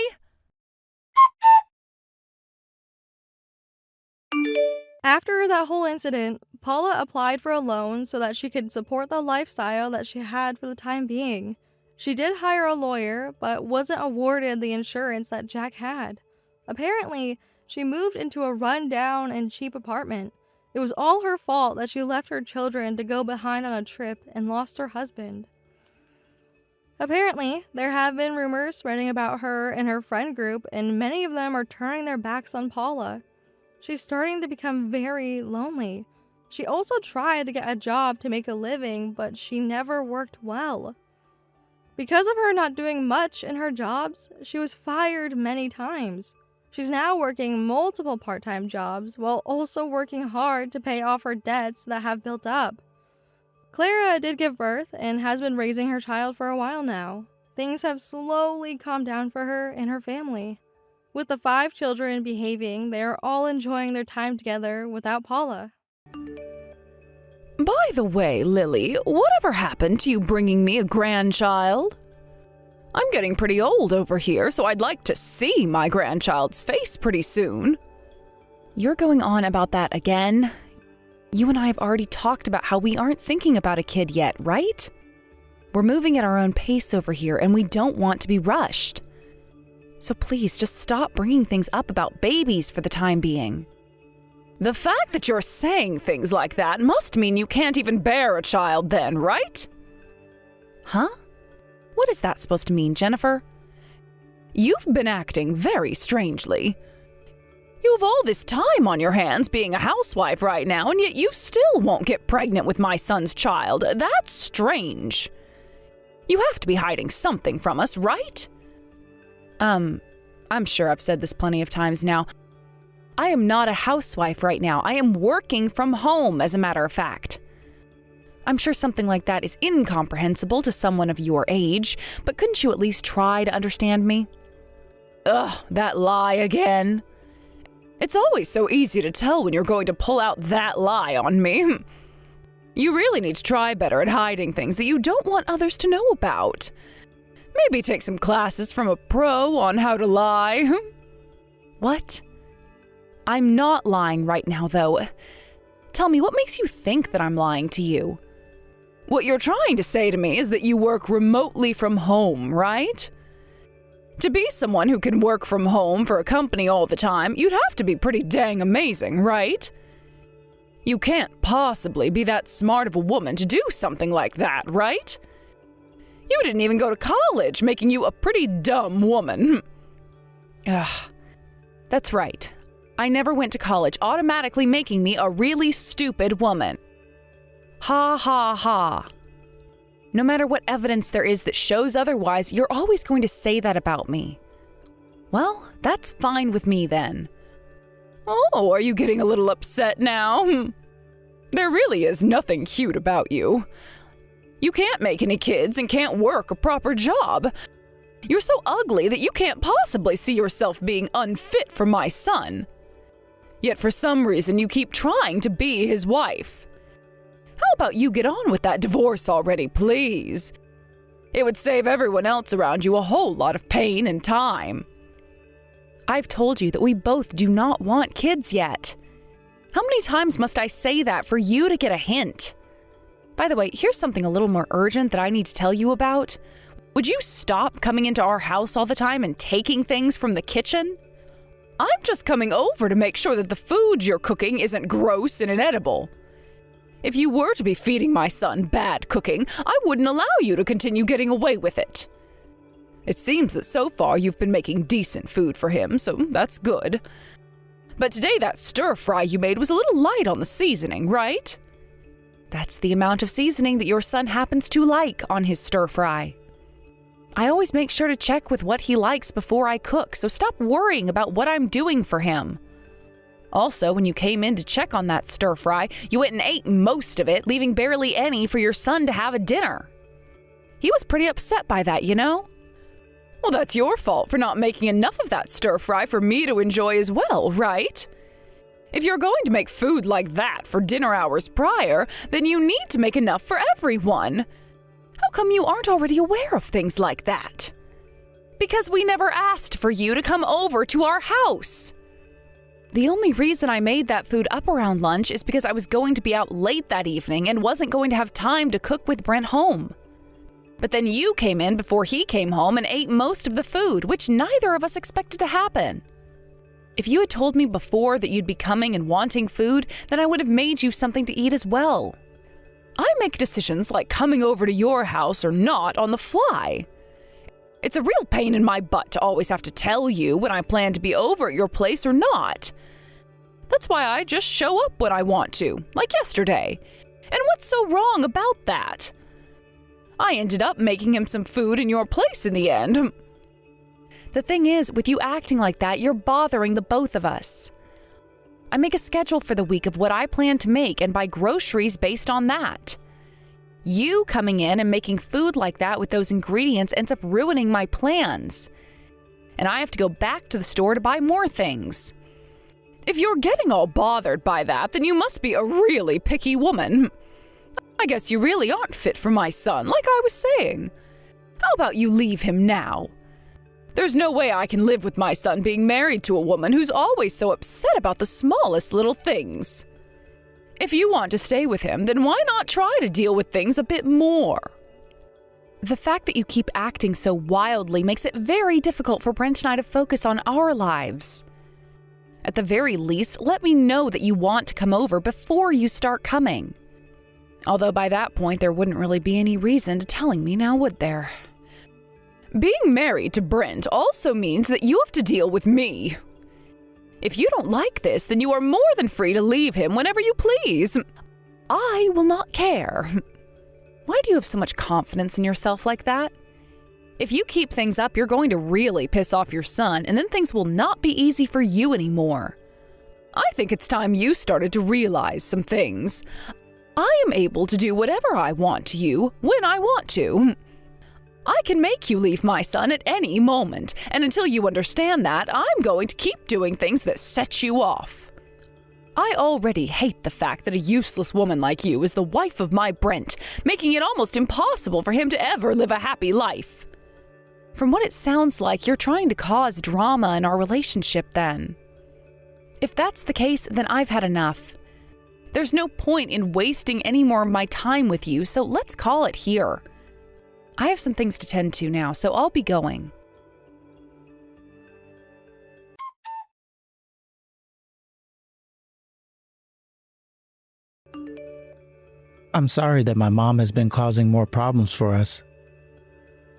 After that whole incident, Paula applied for a loan so that she could support the lifestyle that she had for the time being. She did hire a lawyer, but wasn't awarded the insurance that Jack had. Apparently, she moved into a run-down and cheap apartment. It was all her fault that she left her children to go behind on a trip and lost her husband. Apparently, there have been rumors spreading about her and her friend group, and many of them are turning their backs on Paula. She's starting to become very lonely. She also tried to get a job to make a living, but she never worked well. Because of her not doing much in her jobs, she was fired many times. She's now working multiple part-time jobs while also working hard to pay off her debts that have built up. Clara did give birth and has been raising her child for a while now. Things have slowly calmed down for her and her family. With the 5 children behaving, they are all enjoying their time together without Paula. By the way, Lily, whatever happened to you bringing me a grandchild? I'm getting pretty old over here, so I'd like to see my grandchild's face pretty soon. You're going on about that again? You and I have already talked about how we aren't thinking about a kid yet, right? We're moving at our own pace over here, and we don't want to be rushed. So please, just stop bringing things up about babies for the time being. The fact that you're saying things like that must mean you can't even bear a child then, right? Huh? What is that supposed to mean, Jennifer? You've been acting very strangely. You have all this time on your hands being a housewife right now, and yet you still won't get pregnant with my son's child. That's strange. You have to be hiding something from us, right? I'm sure I've said this plenty of times now. I am not a housewife right now. I am working from home, as a matter of fact. I'm sure something like that is incomprehensible to someone of your age, but couldn't you at least try to understand me? Ugh, that lie again. It's always so easy to tell when you're going to pull out that lie on me. You really need to try better at hiding things that you don't want others to know about. Maybe take some classes from a pro on how to lie. What? I'm not lying right now, though. Tell me, what makes you think that I'm lying to you? What you're trying to say to me is that you work remotely from home, right? To be someone who can work from home for a company all the time, you'd have to be pretty dang amazing, right? You can't possibly be that smart of a woman to do something like that, right? You didn't even go to college, making you a pretty dumb woman. Ugh, that's right. I never went to college, automatically making me a really stupid woman. Ha ha ha. No matter what evidence there is that shows otherwise, you're always going to say that about me. Well, that's fine with me then. Oh, are you getting a little upset now? There really is nothing cute about you. You can't make any kids and can't work a proper job. You're so ugly that you can't possibly see yourself being unfit for my son. Yet for some reason you keep trying to be his wife. How about you get on with that divorce already, please? It would save everyone else around you a whole lot of pain and time. I've told you that we both do not want kids yet. How many times must I say that for you to get a hint? By the way, here's something a little more urgent that I need to tell you about. Would you stop coming into our house all the time and taking things from the kitchen? I'm just coming over to make sure that the food you're cooking isn't gross and inedible. If you were to be feeding my son bad cooking, I wouldn't allow you to continue getting away with it. It seems that so far you've been making decent food for him, so that's good. But today that stir-fry you made was a little light on the seasoning, right? That's the amount of seasoning that your son happens to like on his stir-fry. I always make sure to check with what he likes before I cook, so stop worrying about what I'm doing for him. Also, when you came in to check on that stir-fry, you went and ate most of it, leaving barely any for your son to have at dinner. He was pretty upset by that, you know? Well, that's your fault for not making enough of that stir-fry for me to enjoy as well, right? If you're going to make food like that for dinner hours prior, then you need to make enough for everyone. How come you aren't already aware of things like that? Because we never asked for you to come over to our house. The only reason I made that food up around lunch is because I was going to be out late that evening and wasn't going to have time to cook with Brent home. But then you came in before he came home and ate most of the food, which neither of us expected to happen. If you had told me before that you'd be coming and wanting food, then I would have made you something to eat as well. I make decisions like coming over to your house or not on the fly. It's a real pain in my butt to always have to tell you when I plan to be over at your place or not. That's why I just show up when I want to, like yesterday. And what's so wrong about that? I ended up making him some food in your place in the end. The thing is, with you acting like that, you're bothering the both of us. I make a schedule for the week of what I plan to make and buy groceries based on that. You coming in and making food like that with those ingredients ends up ruining my plans. And I have to go back to the store to buy more things. If you're getting all bothered by that, then you must be a really picky woman. I guess you really aren't fit for my son, like I was saying. How about you leave him now? There's no way I can live with my son being married to a woman who's always so upset about the smallest little things. If you want to stay with him, then why not try to deal with things a bit more? The fact that you keep acting so wildly makes it very difficult for Brent and I to focus on our lives. At the very least, let me know that you want to come over before you start coming. Although by that point, there wouldn't really be any reason to telling me now, would there? Being married to Brent also means that you have to deal with me. If you don't like this, then you are more than free to leave him whenever you please. I will not care. Why do you have so much confidence in yourself like that? If you keep things up, you're going to really piss off your son, and then things will not be easy for you anymore. I think it's time you started to realize some things. I am able to do whatever I want to you when I want to. I can make you leave my son at any moment, and until you understand that, I'm going to keep doing things that set you off. I already hate the fact that a useless woman like you is the wife of my Brent, making it almost impossible for him to ever live a happy life. From what it sounds like, you're trying to cause drama in our relationship then. If that's the case, then I've had enough. There's no point in wasting any more of my time with you, so let's call it here. I have some things to tend to now, so I'll be going. I'm sorry that my mom has been causing more problems for us.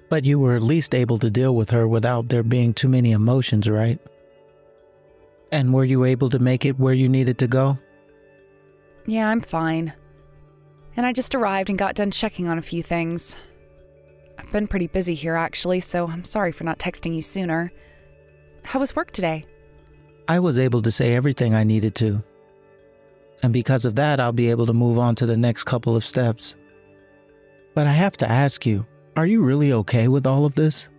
But you were at least able to deal with her without there being too many emotions, right? And were you able to make it where you needed to go? Yeah, I'm fine. And I just arrived and got done checking on a few things. I've been pretty busy here, actually, so I'm sorry for not texting you sooner. How was work today? I was able to say everything I needed to. And because of that, I'll be able to move on to the next couple of steps. But I have to ask you, are you really okay with all of this?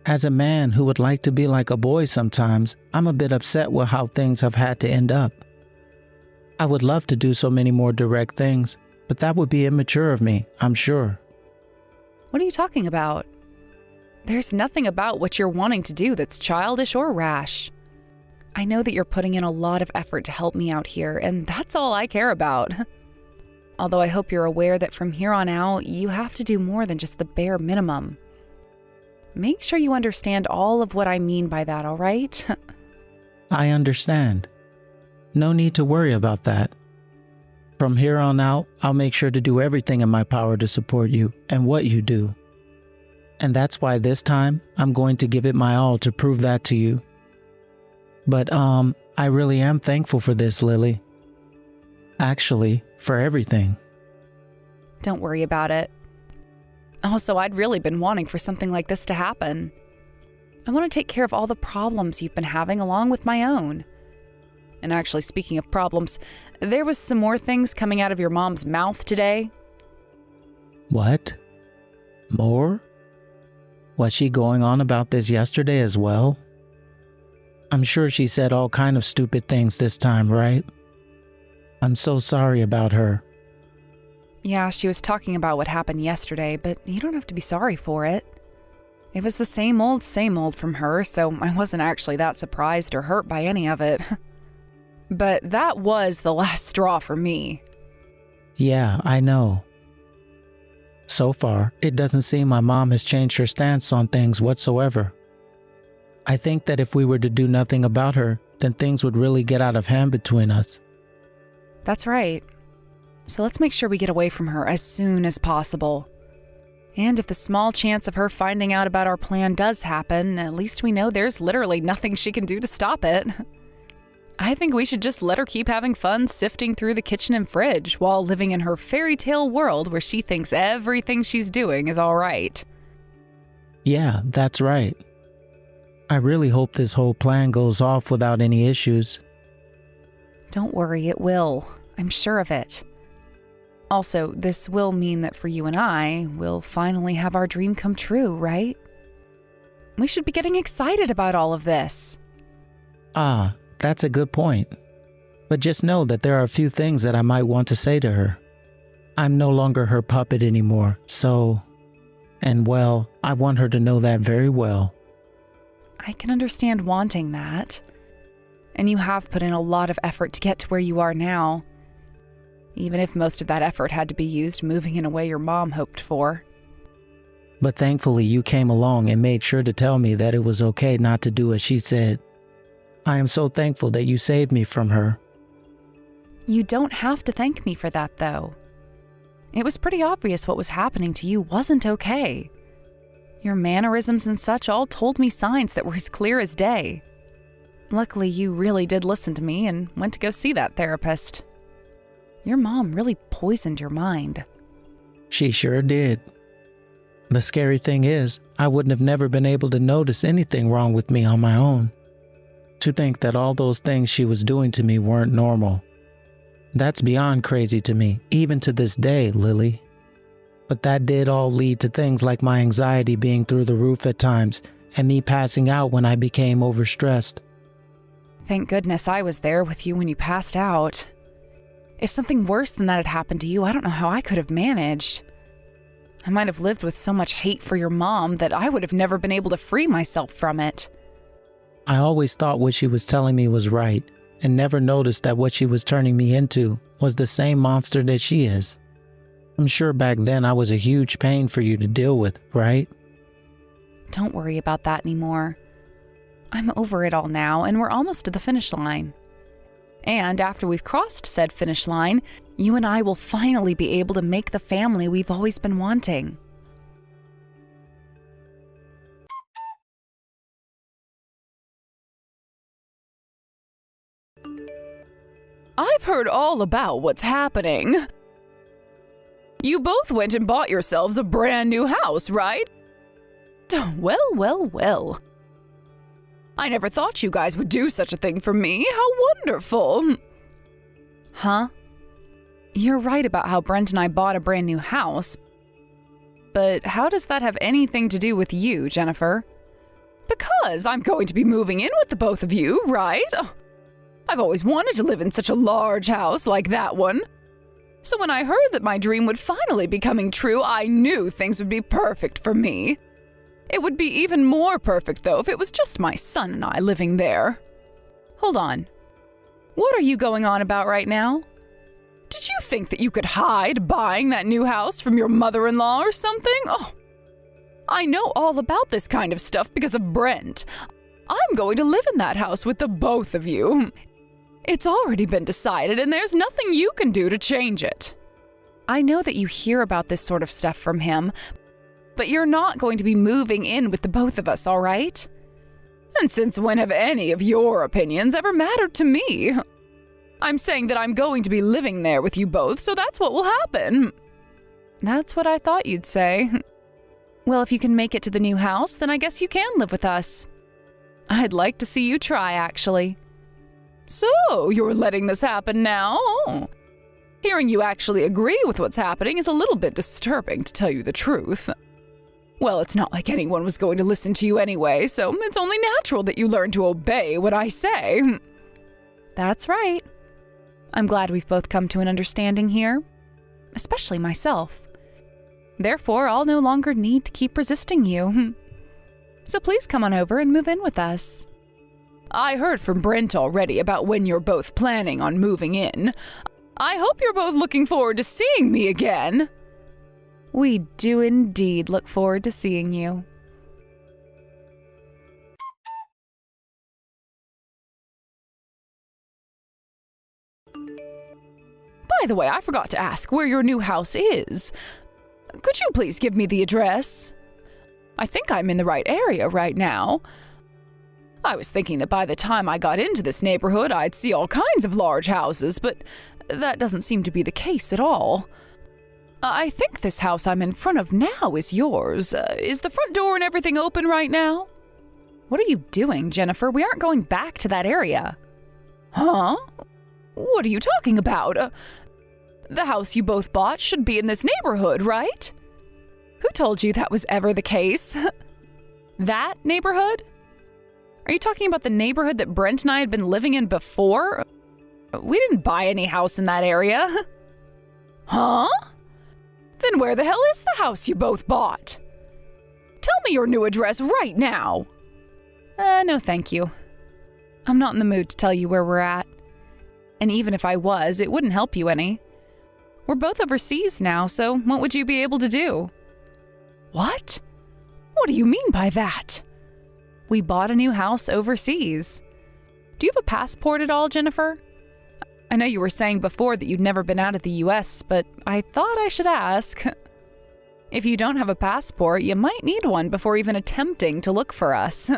As a man who would like to be like a boy sometimes, I'm a bit upset with how things have had to end up. I would love to do so many more direct things, but that would be immature of me, I'm sure. What are you talking about? There's nothing about what you're wanting to do that's childish or rash. I know that you're putting in a lot of effort to help me out here, and that's all I care about. Although I hope you're aware that from here on out, you have to do more than just the bare minimum. Make sure you understand all of what I mean by that, all right? I understand. No need to worry about that. From here on out, I'll make sure to do everything in my power to support you and what you do. And that's why this time, I'm going to give it my all to prove that to you. But, I really am thankful for this, Lily. Actually, for everything. Don't worry about it. Also, I'd really been wanting for something like this to happen. I want to take care of all the problems you've been having along with my own. And actually, speaking of problems, there was some more things coming out of your mom's mouth today. What? More? Was she going on about this yesterday as well? I'm sure she said all kind of stupid things this time, right? I'm so sorry about her. Yeah, she was talking about what happened yesterday, but you don't have to be sorry for it. It was the same old from her, so I wasn't actually that surprised or hurt by any of it. But that was the last straw for me. Yeah, I know. So far, it doesn't seem my mom has changed her stance on things whatsoever. I think that if we were to do nothing about her, then things would really get out of hand between us. That's right. So let's make sure we get away from her as soon as possible. And if the small chance of her finding out about our plan does happen, at least we know there's literally nothing she can do to stop it. I think we should just let her keep having fun sifting through the kitchen and fridge while living in her fairy tale world where she thinks everything she's doing is all right. Yeah, that's right. I really hope this whole plan goes off without any issues. Don't worry, it will. I'm sure of it. Also, this will mean that for you and I, we'll finally have our dream come true, right? We should be getting excited about all of this. Ah, that's a good point. But just know that there are a few things that I might want to say to her. I'm no longer her puppet anymore, so... And well, I want her to know that very well. I can understand wanting that. And you have put in a lot of effort to get to where you are now. Even if most of that effort had to be used moving in a way your mom hoped for. But thankfully you came along and made sure to tell me that it was okay not to do as she said. I am so thankful that you saved me from her. You don't have to thank me for that, though. It was pretty obvious what was happening to you wasn't okay. Your mannerisms and such all told me signs that were as clear as day. Luckily, you really did listen to me and went to go see that therapist. Your mom really poisoned your mind. She sure did. The scary thing is, I wouldn't have never been able to notice anything wrong with me on my own. To think that all those things she was doing to me weren't normal. That's beyond crazy to me, even to this day, Lily. But that did all lead to things like my anxiety being through the roof at times, and me passing out when I became overstressed. Thank goodness I was there with you when you passed out. If something worse than that had happened to you, I don't know how I could have managed. I might have lived with so much hate for your mom that I would have never been able to free myself from it. I always thought what she was telling me was right, and never noticed that what she was turning me into was the same monster that she is. I'm sure back then I was a huge pain for you to deal with, right? Don't worry about that anymore. I'm over it all now, and we're almost to the finish line. And after we've crossed said finish line, you and I will finally be able to make the family we've always been wanting. I've heard all about what's happening. You both went and bought yourselves a brand new house, right? Well. I never thought you guys would do such a thing for me. How wonderful. Huh? You're right about how Brent and I bought a brand new house. But how does that have anything to do with you, Jennifer? Because I'm going to be moving in with the both of you, right? Oh, I've always wanted to live in such a large house like that one. So when I heard that my dream would finally be coming true, I knew things would be perfect for me. It would be even more perfect, though, if it was just my son and I living there. Hold on. What are you going on about right now? Did you think that you could hide buying that new house from your mother-in-law or something? Oh, I know all about this kind of stuff because of Brent. I'm going to live in that house with the both of you. It's already been decided, and there's nothing you can do to change it. I know that you hear about this sort of stuff from him, but you're not going to be moving in with the both of us, all right? And since when have any of your opinions ever mattered to me? I'm saying that I'm going to be living there with you both, so that's what will happen. That's what I thought you'd say. Well, if you can make it to the new house, then I guess you can live with us. I'd like to see you try, actually. So, you're letting this happen now? Hearing you actually agree with what's happening is a little bit disturbing, to tell you the truth. Well, it's not like anyone was going to listen to you anyway, so it's only natural that you learn to obey what I say. That's right. I'm glad we've both come to an understanding here, especially myself. Therefore, I'll no longer need to keep resisting you. So please come on over and move in with us. I heard from Brent already about when you're both planning on moving in. I hope you're both looking forward to seeing me again. We do indeed look forward to seeing you. By the way, I forgot to ask where your new house is. Could you please give me the address? I think I'm in the right area right now. I was thinking that by the time I got into this neighborhood, I'd see all kinds of large houses, but that doesn't seem to be the case at all. I think this house I'm in front of now is yours. Is the front door and everything open right now? What are you doing, Jennifer? We aren't going back to that area. Huh? What are you talking about? The house you both bought should be in this neighborhood, right? Who told you that was ever the case? That neighborhood? Are you talking about the neighborhood that Brent and I had been living in before? We didn't buy any house in that area. Huh? Then where the hell is the house you both bought? Tell me your new address right now. No thank you. I'm not in the mood to tell you where we're at. And even if I was, it wouldn't help you any. We're both overseas now, so what would you be able to do? What? What do you mean by that? We bought a new house overseas. Do you have a passport at all, Jennifer? I know you were saying before that you'd never been out of the US, but I thought I should ask. If you don't have a passport, you might need one before even attempting to look for us.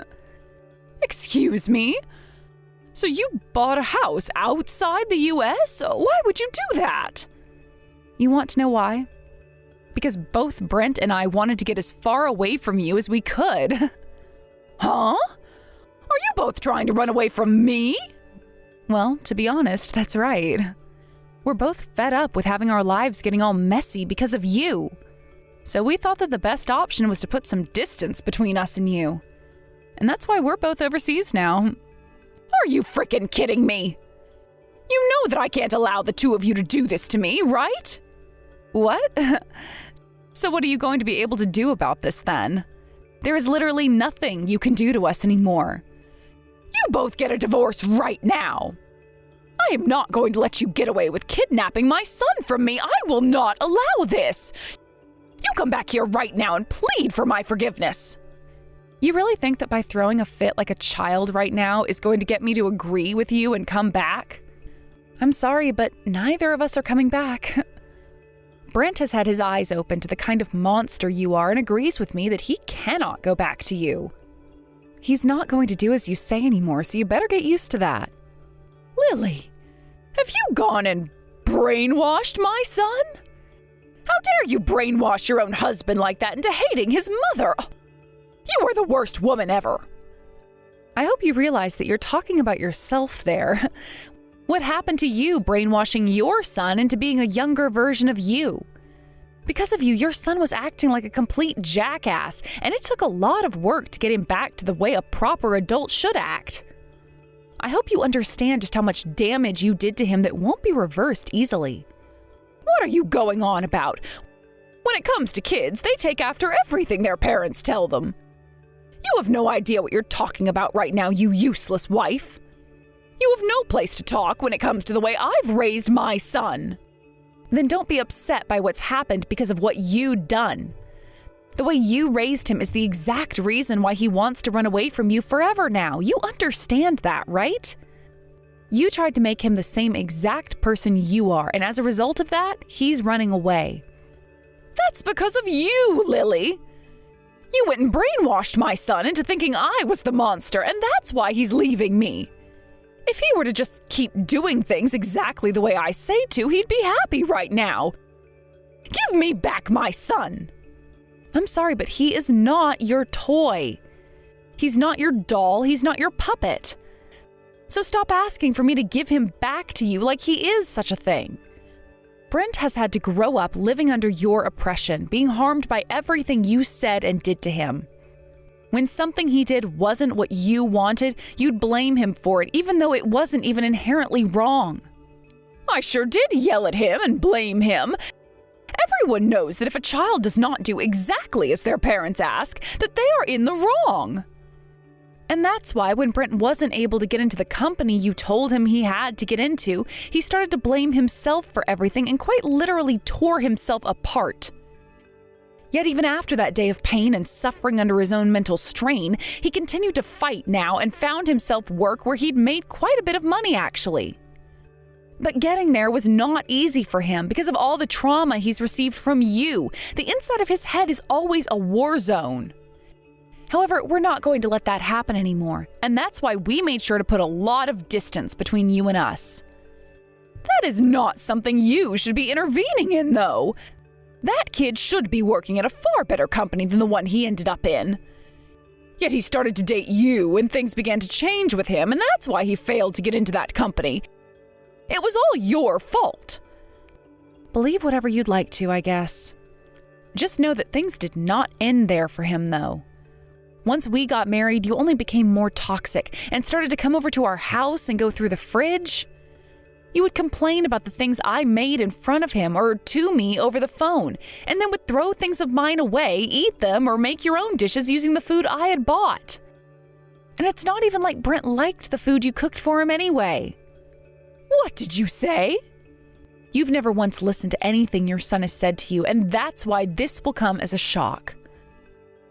Excuse me? So you bought a house outside the US? Why would you do that? You want to know why? Because both Brent and I wanted to get as far away from you as we could. Huh? Are you both trying to run away from me? Well, to be honest, that's right. We're both fed up with having our lives getting all messy because of you. So we thought that the best option was to put some distance between us and you. And that's why we're both overseas now. Are you frickin' kidding me? You know that I can't allow the two of you to do this to me, right? What? So what are you going to be able to do about this then? There is literally nothing you can do to us anymore. You both get a divorce right now. I am not going to let you get away with kidnapping my son from me. I will not allow this. You come back here right now and plead for my forgiveness. You really think that by throwing a fit like a child right now is going to get me to agree with you and come back? I'm sorry, but neither of us are coming back. Brent has had his eyes open to the kind of monster you are and agrees with me that he cannot go back to you. He's not going to do as you say anymore, so you better get used to that. Lily, have you gone and brainwashed my son? How dare you brainwash your own husband like that into hating his mother? You are the worst woman ever. I hope you realize that you're talking about yourself there. What happened to you brainwashing your son into being a younger version of you? Because of you, your son was acting like a complete jackass, and it took a lot of work to get him back to the way a proper adult should act. I hope you understand just how much damage you did to him that won't be reversed easily. What are you going on about? When it comes to kids, they take after everything their parents tell them. You have no idea what you're talking about right now, you useless wife. You have no place to talk when it comes to the way I've raised my son. Then don't be upset by what's happened because of what you've done. The way you raised him is the exact reason why he wants to run away from you forever now. You understand that, right? You tried to make him the same exact person you are, and as a result of that, he's running away. That's because of you, Lily. You went and brainwashed my son into thinking I was the monster, and that's why he's leaving me. If he were to just keep doing things exactly the way I say to, he'd be happy right now. Give me back my son. I'm sorry, but he is not your toy. He's not your doll. He's not your puppet. So stop asking for me to give him back to you like he is such a thing. Brent has had to grow up living under your oppression, being harmed by everything you said and did to him. When something he did wasn't what you wanted, you'd blame him for it, even though it wasn't even inherently wrong. I sure did yell at him and blame him. Everyone knows that if a child does not do exactly as their parents ask, that they are in the wrong. And that's why when Brent wasn't able to get into the company you told him he had to get into, he started to blame himself for everything and quite literally tore himself apart. Yet even after that day of pain and suffering under his own mental strain, he continued to fight now and found himself work where he'd made quite a bit of money actually. But getting there was not easy for him because of all the trauma he's received from you. The inside of his head is always a war zone. However, we're not going to let that happen anymore, and that's why we made sure to put a lot of distance between you and us. That is not something you should be intervening in, though. That kid should be working at a far better company than the one he ended up in. Yet he started to date you, and things began to change with him, and that's why he failed to get into that company. It was all your fault. Believe whatever you'd like to, I guess. Just know that things did not end there for him, though. Once we got married, you only became more toxic and started to come over to our house and go through the fridge. You would complain about the things I made in front of him or to me over the phone, and then would throw things of mine away, eat them, or make your own dishes using the food I had bought. And it's not even like Brent liked the food you cooked for him anyway. What did you say? You've never once listened to anything your son has said to you, and that's why this will come as a shock.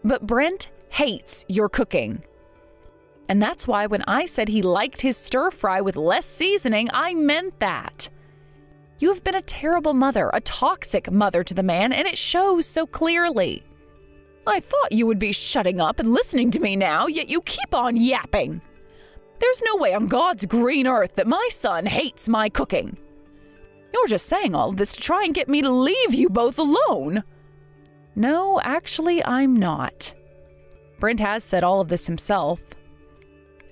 But Brent hates your cooking. And that's why when I said he liked his stir fry with less seasoning, I meant that. You have been a terrible mother, a toxic mother to the man, and it shows so clearly. I thought you would be shutting up and listening to me now, yet you keep on yapping. There's no way on God's green earth that my son hates my cooking. You're just saying all of this to try and get me to leave you both alone. No, actually, I'm not. Brent has said all of this himself.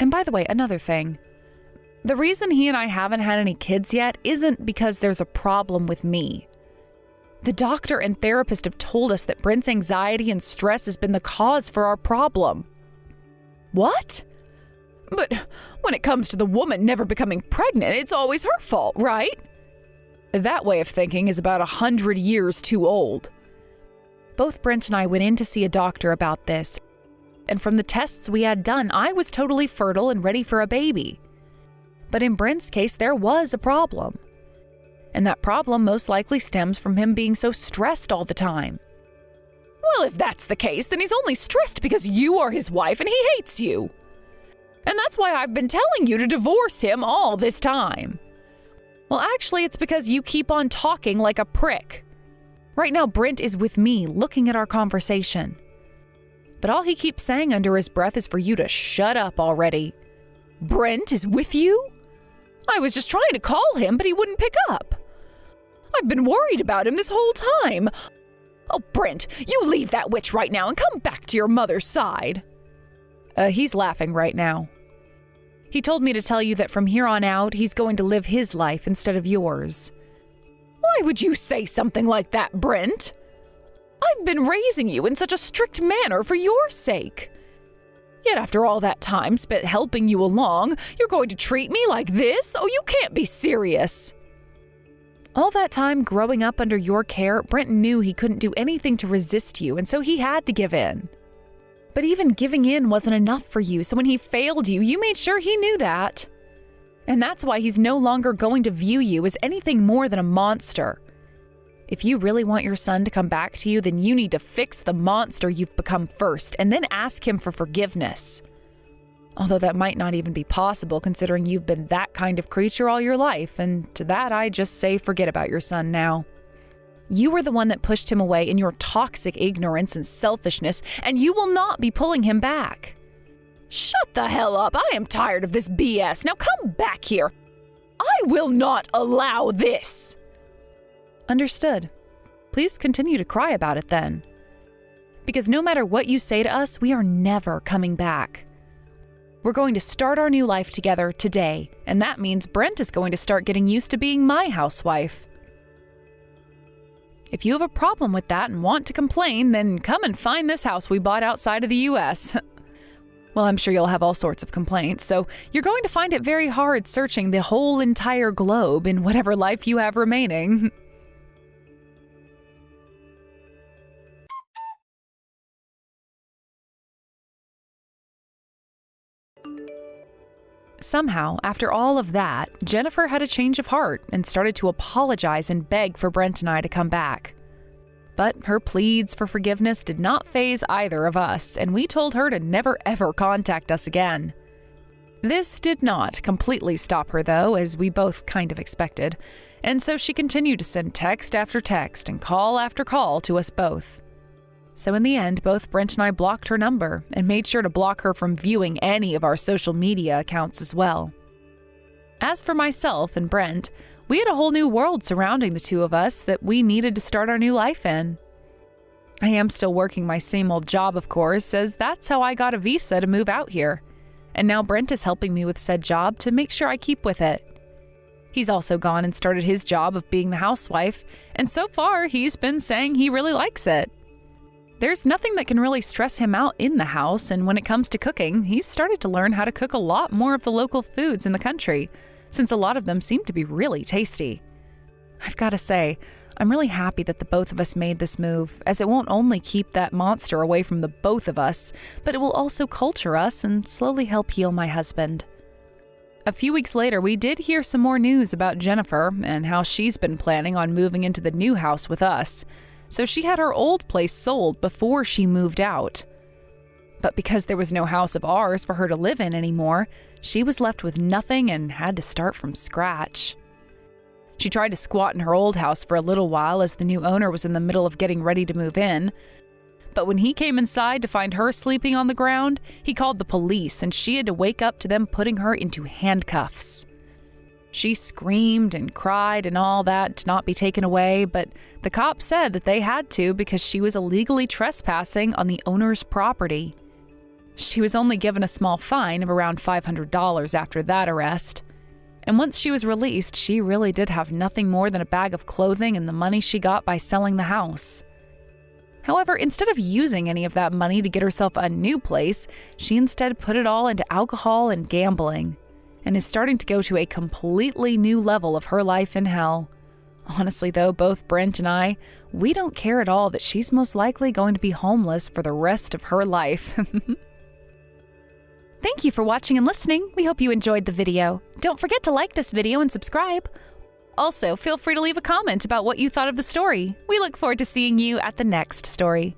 And by the way, another thing. The reason he and I haven't had any kids yet isn't because there's a problem with me. The doctor and therapist have told us that Brent's anxiety and stress has been the cause for our problem. What? But when it comes to the woman never becoming pregnant, it's always her fault, right? That way of thinking is about 100 years too old. Both Brent and I went in to see a doctor about this. And from the tests we had done, I was totally fertile and ready for a baby. But in Brent's case, there was a problem. And that problem most likely stems from him being so stressed all the time. Well, if that's the case, then he's only stressed because you are his wife and he hates you. And that's why I've been telling you to divorce him all this time. Well, actually, it's because you keep on talking like a prick. Right now, Brent is with me, looking at our conversation. But all he keeps saying under his breath is for you to shut up already. Brent is with you? I was just trying to call him, but he wouldn't pick up. I've been worried about him this whole time. Oh, Brent, you leave that witch right now and come back to your mother's side. He's laughing right now. He told me to tell you that from here on out, he's going to live his life instead of yours. Why would you say something like that, Brent? I've been raising you in such a strict manner for your sake. Yet after all that time spent helping you along, you're going to treat me like this? Oh, you can't be serious. All that time growing up under your care, Brent knew he couldn't do anything to resist you, and so he had to give in. But even giving in wasn't enough for you, so when he failed you, you made sure he knew that. And that's why he's no longer going to view you as anything more than a monster. If you really want your son to come back to you, then you need to fix the monster you've become first, and then ask him for forgiveness. Although that might not even be possible considering you've been that kind of creature all your life, and to that I just say forget about your son now. You were the one that pushed him away in your toxic ignorance and selfishness, and you will not be pulling him back. Shut the hell up! I am tired of this BS. Now come back here. I will not allow this. Understood. Please continue to cry about it then. Because no matter what you say to us, we are never coming back. We're going to start our new life together today, and that means Brent is going to start getting used to being my housewife. If you have a problem with that and want to complain, then come and find this house we bought outside of the U.S. Well, I'm sure you'll have all sorts of complaints, so you're going to find it very hard searching the whole entire globe in whatever life you have remaining. Somehow, after all of that, Jennifer had a change of heart and started to apologize and beg for Brent and I to come back. But her pleas for forgiveness did not faze either of us, and we told her to never ever contact us again. This did not completely stop her though, as we both kind of expected, and so she continued to send text after text and call after call to us both. So in the end, both Brent and I blocked her number and made sure to block her from viewing any of our social media accounts as well. As for myself and Brent, we had a whole new world surrounding the two of us that we needed to start our new life in. I am still working my same old job, of course, as that's how I got a visa to move out here. And now Brent is helping me with said job to make sure I keep with it. He's also gone and started his job of being the housewife, and so far he's been saying he really likes it. There's nothing that can really stress him out in the house, and when it comes to cooking, he's started to learn how to cook a lot more of the local foods in the country, since a lot of them seem to be really tasty. I've got to say, I'm really happy that the both of us made this move, as it won't only keep that monster away from the both of us, but it will also culture us and slowly help heal my husband. A few weeks later, we did hear some more news about Jennifer and how she's been planning on moving into the new house with us. So she had her old place sold before she moved out. But because there was no house of ours for her to live in anymore, she was left with nothing and had to start from scratch. She tried to squat in her old house for a little while as the new owner was in the middle of getting ready to move in. But when he came inside to find her sleeping on the ground, he called the police and she had to wake up to them putting her into handcuffs. She screamed and cried and all that to not be taken away, but the cops said that they had to because she was illegally trespassing on the owner's property. She was only given a small fine of around $500 after that arrest. And once she was released, she really did have nothing more than a bag of clothing and the money she got by selling the house. However, instead of using any of that money to get herself a new place, she instead put it all into alcohol and gambling, and is starting to go to a completely new level of her life in hell. Honestly though, both Brent and I, we don't care at all that she's most likely going to be homeless for the rest of her life. Thank you for watching and listening. We hope you enjoyed the video. Don't forget to like this video and subscribe. Also, feel free to leave a comment about what you thought of the story. We look forward to seeing you at the next story.